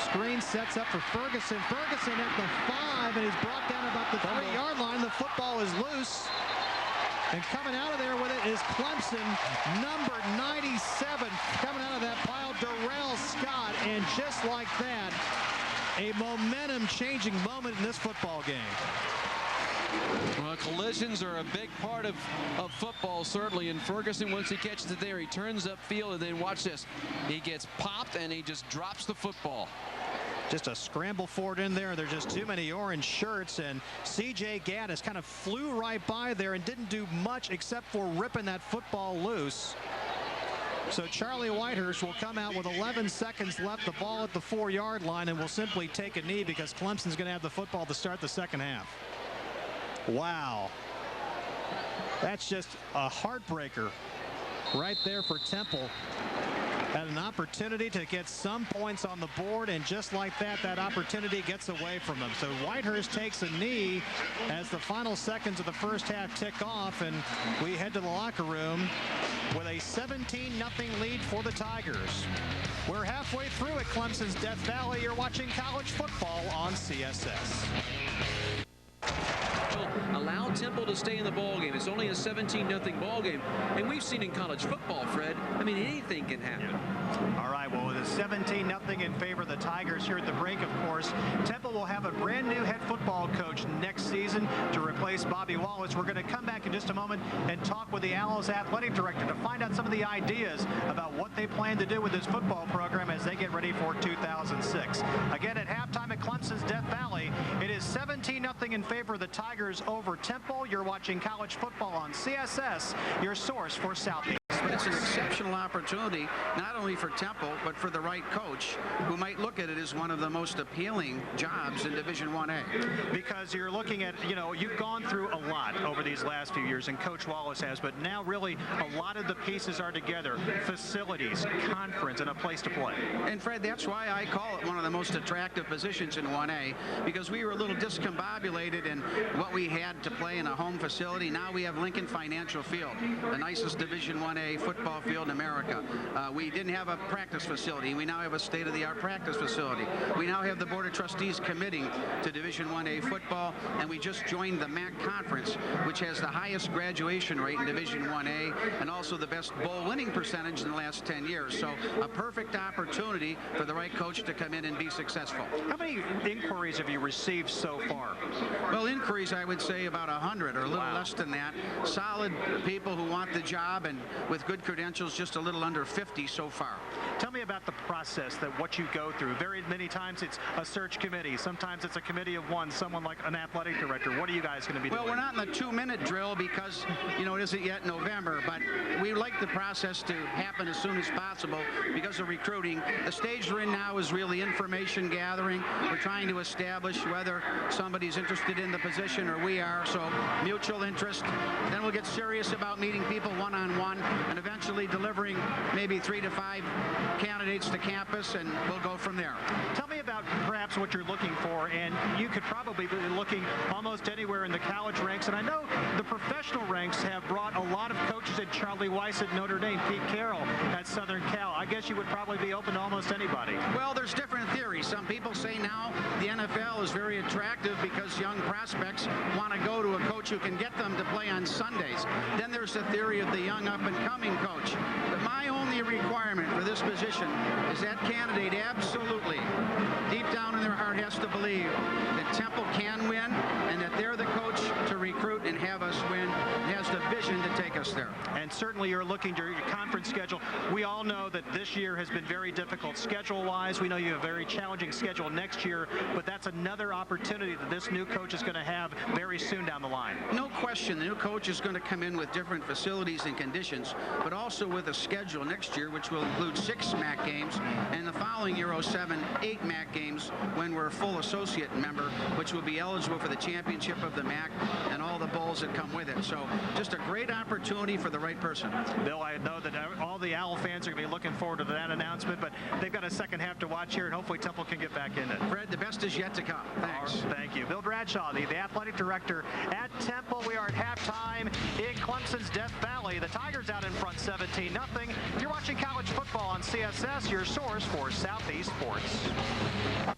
Screen sets up for Ferguson. Ferguson at the 5, and he's brought down about the 3-yard line. The football is loose. And coming out of there with it is Clemson, number 97, coming out of that pile, Darrell Scott. And just like that, a momentum-changing moment in this football game. Well, collisions are a big part of football, certainly. And Ferguson, once he catches it there, he turns upfield, and then watch this. He gets popped, and he just drops the football. Just a scramble for it in there. There's just too many orange shirts, and C.J. Gaddis kind of flew right by there and didn't do much except for ripping that football loose. So Charlie Whitehurst will come out with 11 seconds left, the ball at the 4-yard line, and will simply take a knee because Clemson's going to have the football to start the second half. Wow. That's just a heartbreaker right there for Temple. Had an opportunity to get some points on the board, and just like that, that opportunity gets away from them. So Whitehurst takes a knee as the final seconds of the first half tick off, and we head to the locker room with a 17-0 lead for the Tigers. We're halfway through at Clemson's Death Valley. You're watching college football on CSS. Allow Temple to stay in the ball game. It's only a 17-0 ball game, and we've seen in college football, Fred, I mean, anything can happen. All right, well, with a 17-0 in favor of the Tigers here at the break, of course, Temple will have a brand new head football coach next season to replace Bobby Wallace. We're going to come back in just a moment and talk with the Owls athletic director to find out some of the ideas about what they plan to do with this football program as they get ready for 2006. Again, at halftime at Clemson's Death Valley, it is 17-0 in favor of the Tigers over Temple. You're watching college football on CSS, your source for Southeast. It's an exceptional opportunity, not only for Temple, but for the right coach, who might look at it as one of the most appealing jobs in Division 1A. Because you're looking at, you know, you've gone through a lot over these last few years, and Coach Wallace has, but now really a lot of the pieces are together. Facilities, conference, and a place to play. And Fred, that's why I call it one of the most attractive positions in 1A, because we were a little discombobulated, and what we had to play in a home facility. Now we have Lincoln Financial Field, the nicest Division 1A football field in America. We didn't have a practice facility. We now have a state-of-the-art practice facility. We now have the Board of Trustees committing to Division 1A football, and we just joined the MAC Conference, which has the highest graduation rate in Division 1A and also the best bowl winning percentage in the last 10 years. So a perfect opportunity for the right coach to come in and be successful. How many inquiries have you received so far? Well, inquiries, I would say about 100 or a little less than that. Solid people who want the job and with good credentials, just a little under 50 so far. Tell me about the process, that what you go through. Very many times it's a search committee. Sometimes it's a committee of one, someone like an athletic director. What are you guys going to be doing? Well, we're not in the 2-minute drill because, you know, it isn't yet November, but we like the process to happen as soon as possible because of recruiting. The stage we're in now is really information gathering. We're trying to establish whether somebody's interested in the position or we are, so mutual interest. Then we'll get serious about meeting people one-on-one and eventually delivering maybe 3 to 5 candidates to campus, and we'll go from there. Tell me about perhaps what you're looking for, and you could probably be looking almost anywhere in the college ranks, and I know the professional ranks have brought a lot of coaches in. Charlie Weiss at Notre Dame, Pete Carroll at Southern Cal. I guess you would probably be open to almost anybody. Well, there's different theories. Some people say now the NFL is very attractive because young prospects want to go to a coach who can get them to play on Sundays. Then there's the theory of the young up-and-coming coach. But my only requirement for this position is that candidate absolutely, deep down in their heart, has to believe that Temple can win and that they're the coach to recruit and have us win, and has the vision to take us there. And certainly you're looking to your conference schedule. We all know that this year has been very difficult schedule-wise. We know you have a very challenging schedule next year, but that's another opportunity that this new coach is going to have very soon down the line. No question, the new coach is going to come in with different facilities and conditions, but also with a schedule next year, which will include 6 MAC games, and the following year, 07, 8 MAC games when we're a full associate member, which will be eligible for the championship of the MAC and all the bowls that come with it. So just a great opportunity for the right person. Bill, I know that all the Owl fans are going to be looking forward to that announcement, but they've got a second half to watch here, and hopefully Temple can get back in it. Fred, the best is yet to come. Thanks. Thank you. Bill Bradshaw, the athletic director at Temple. We are at halftime in Clemson's Death Valley. The Tigers out in front 17-0. You're watching college football on CSS, your source for Southeast sports.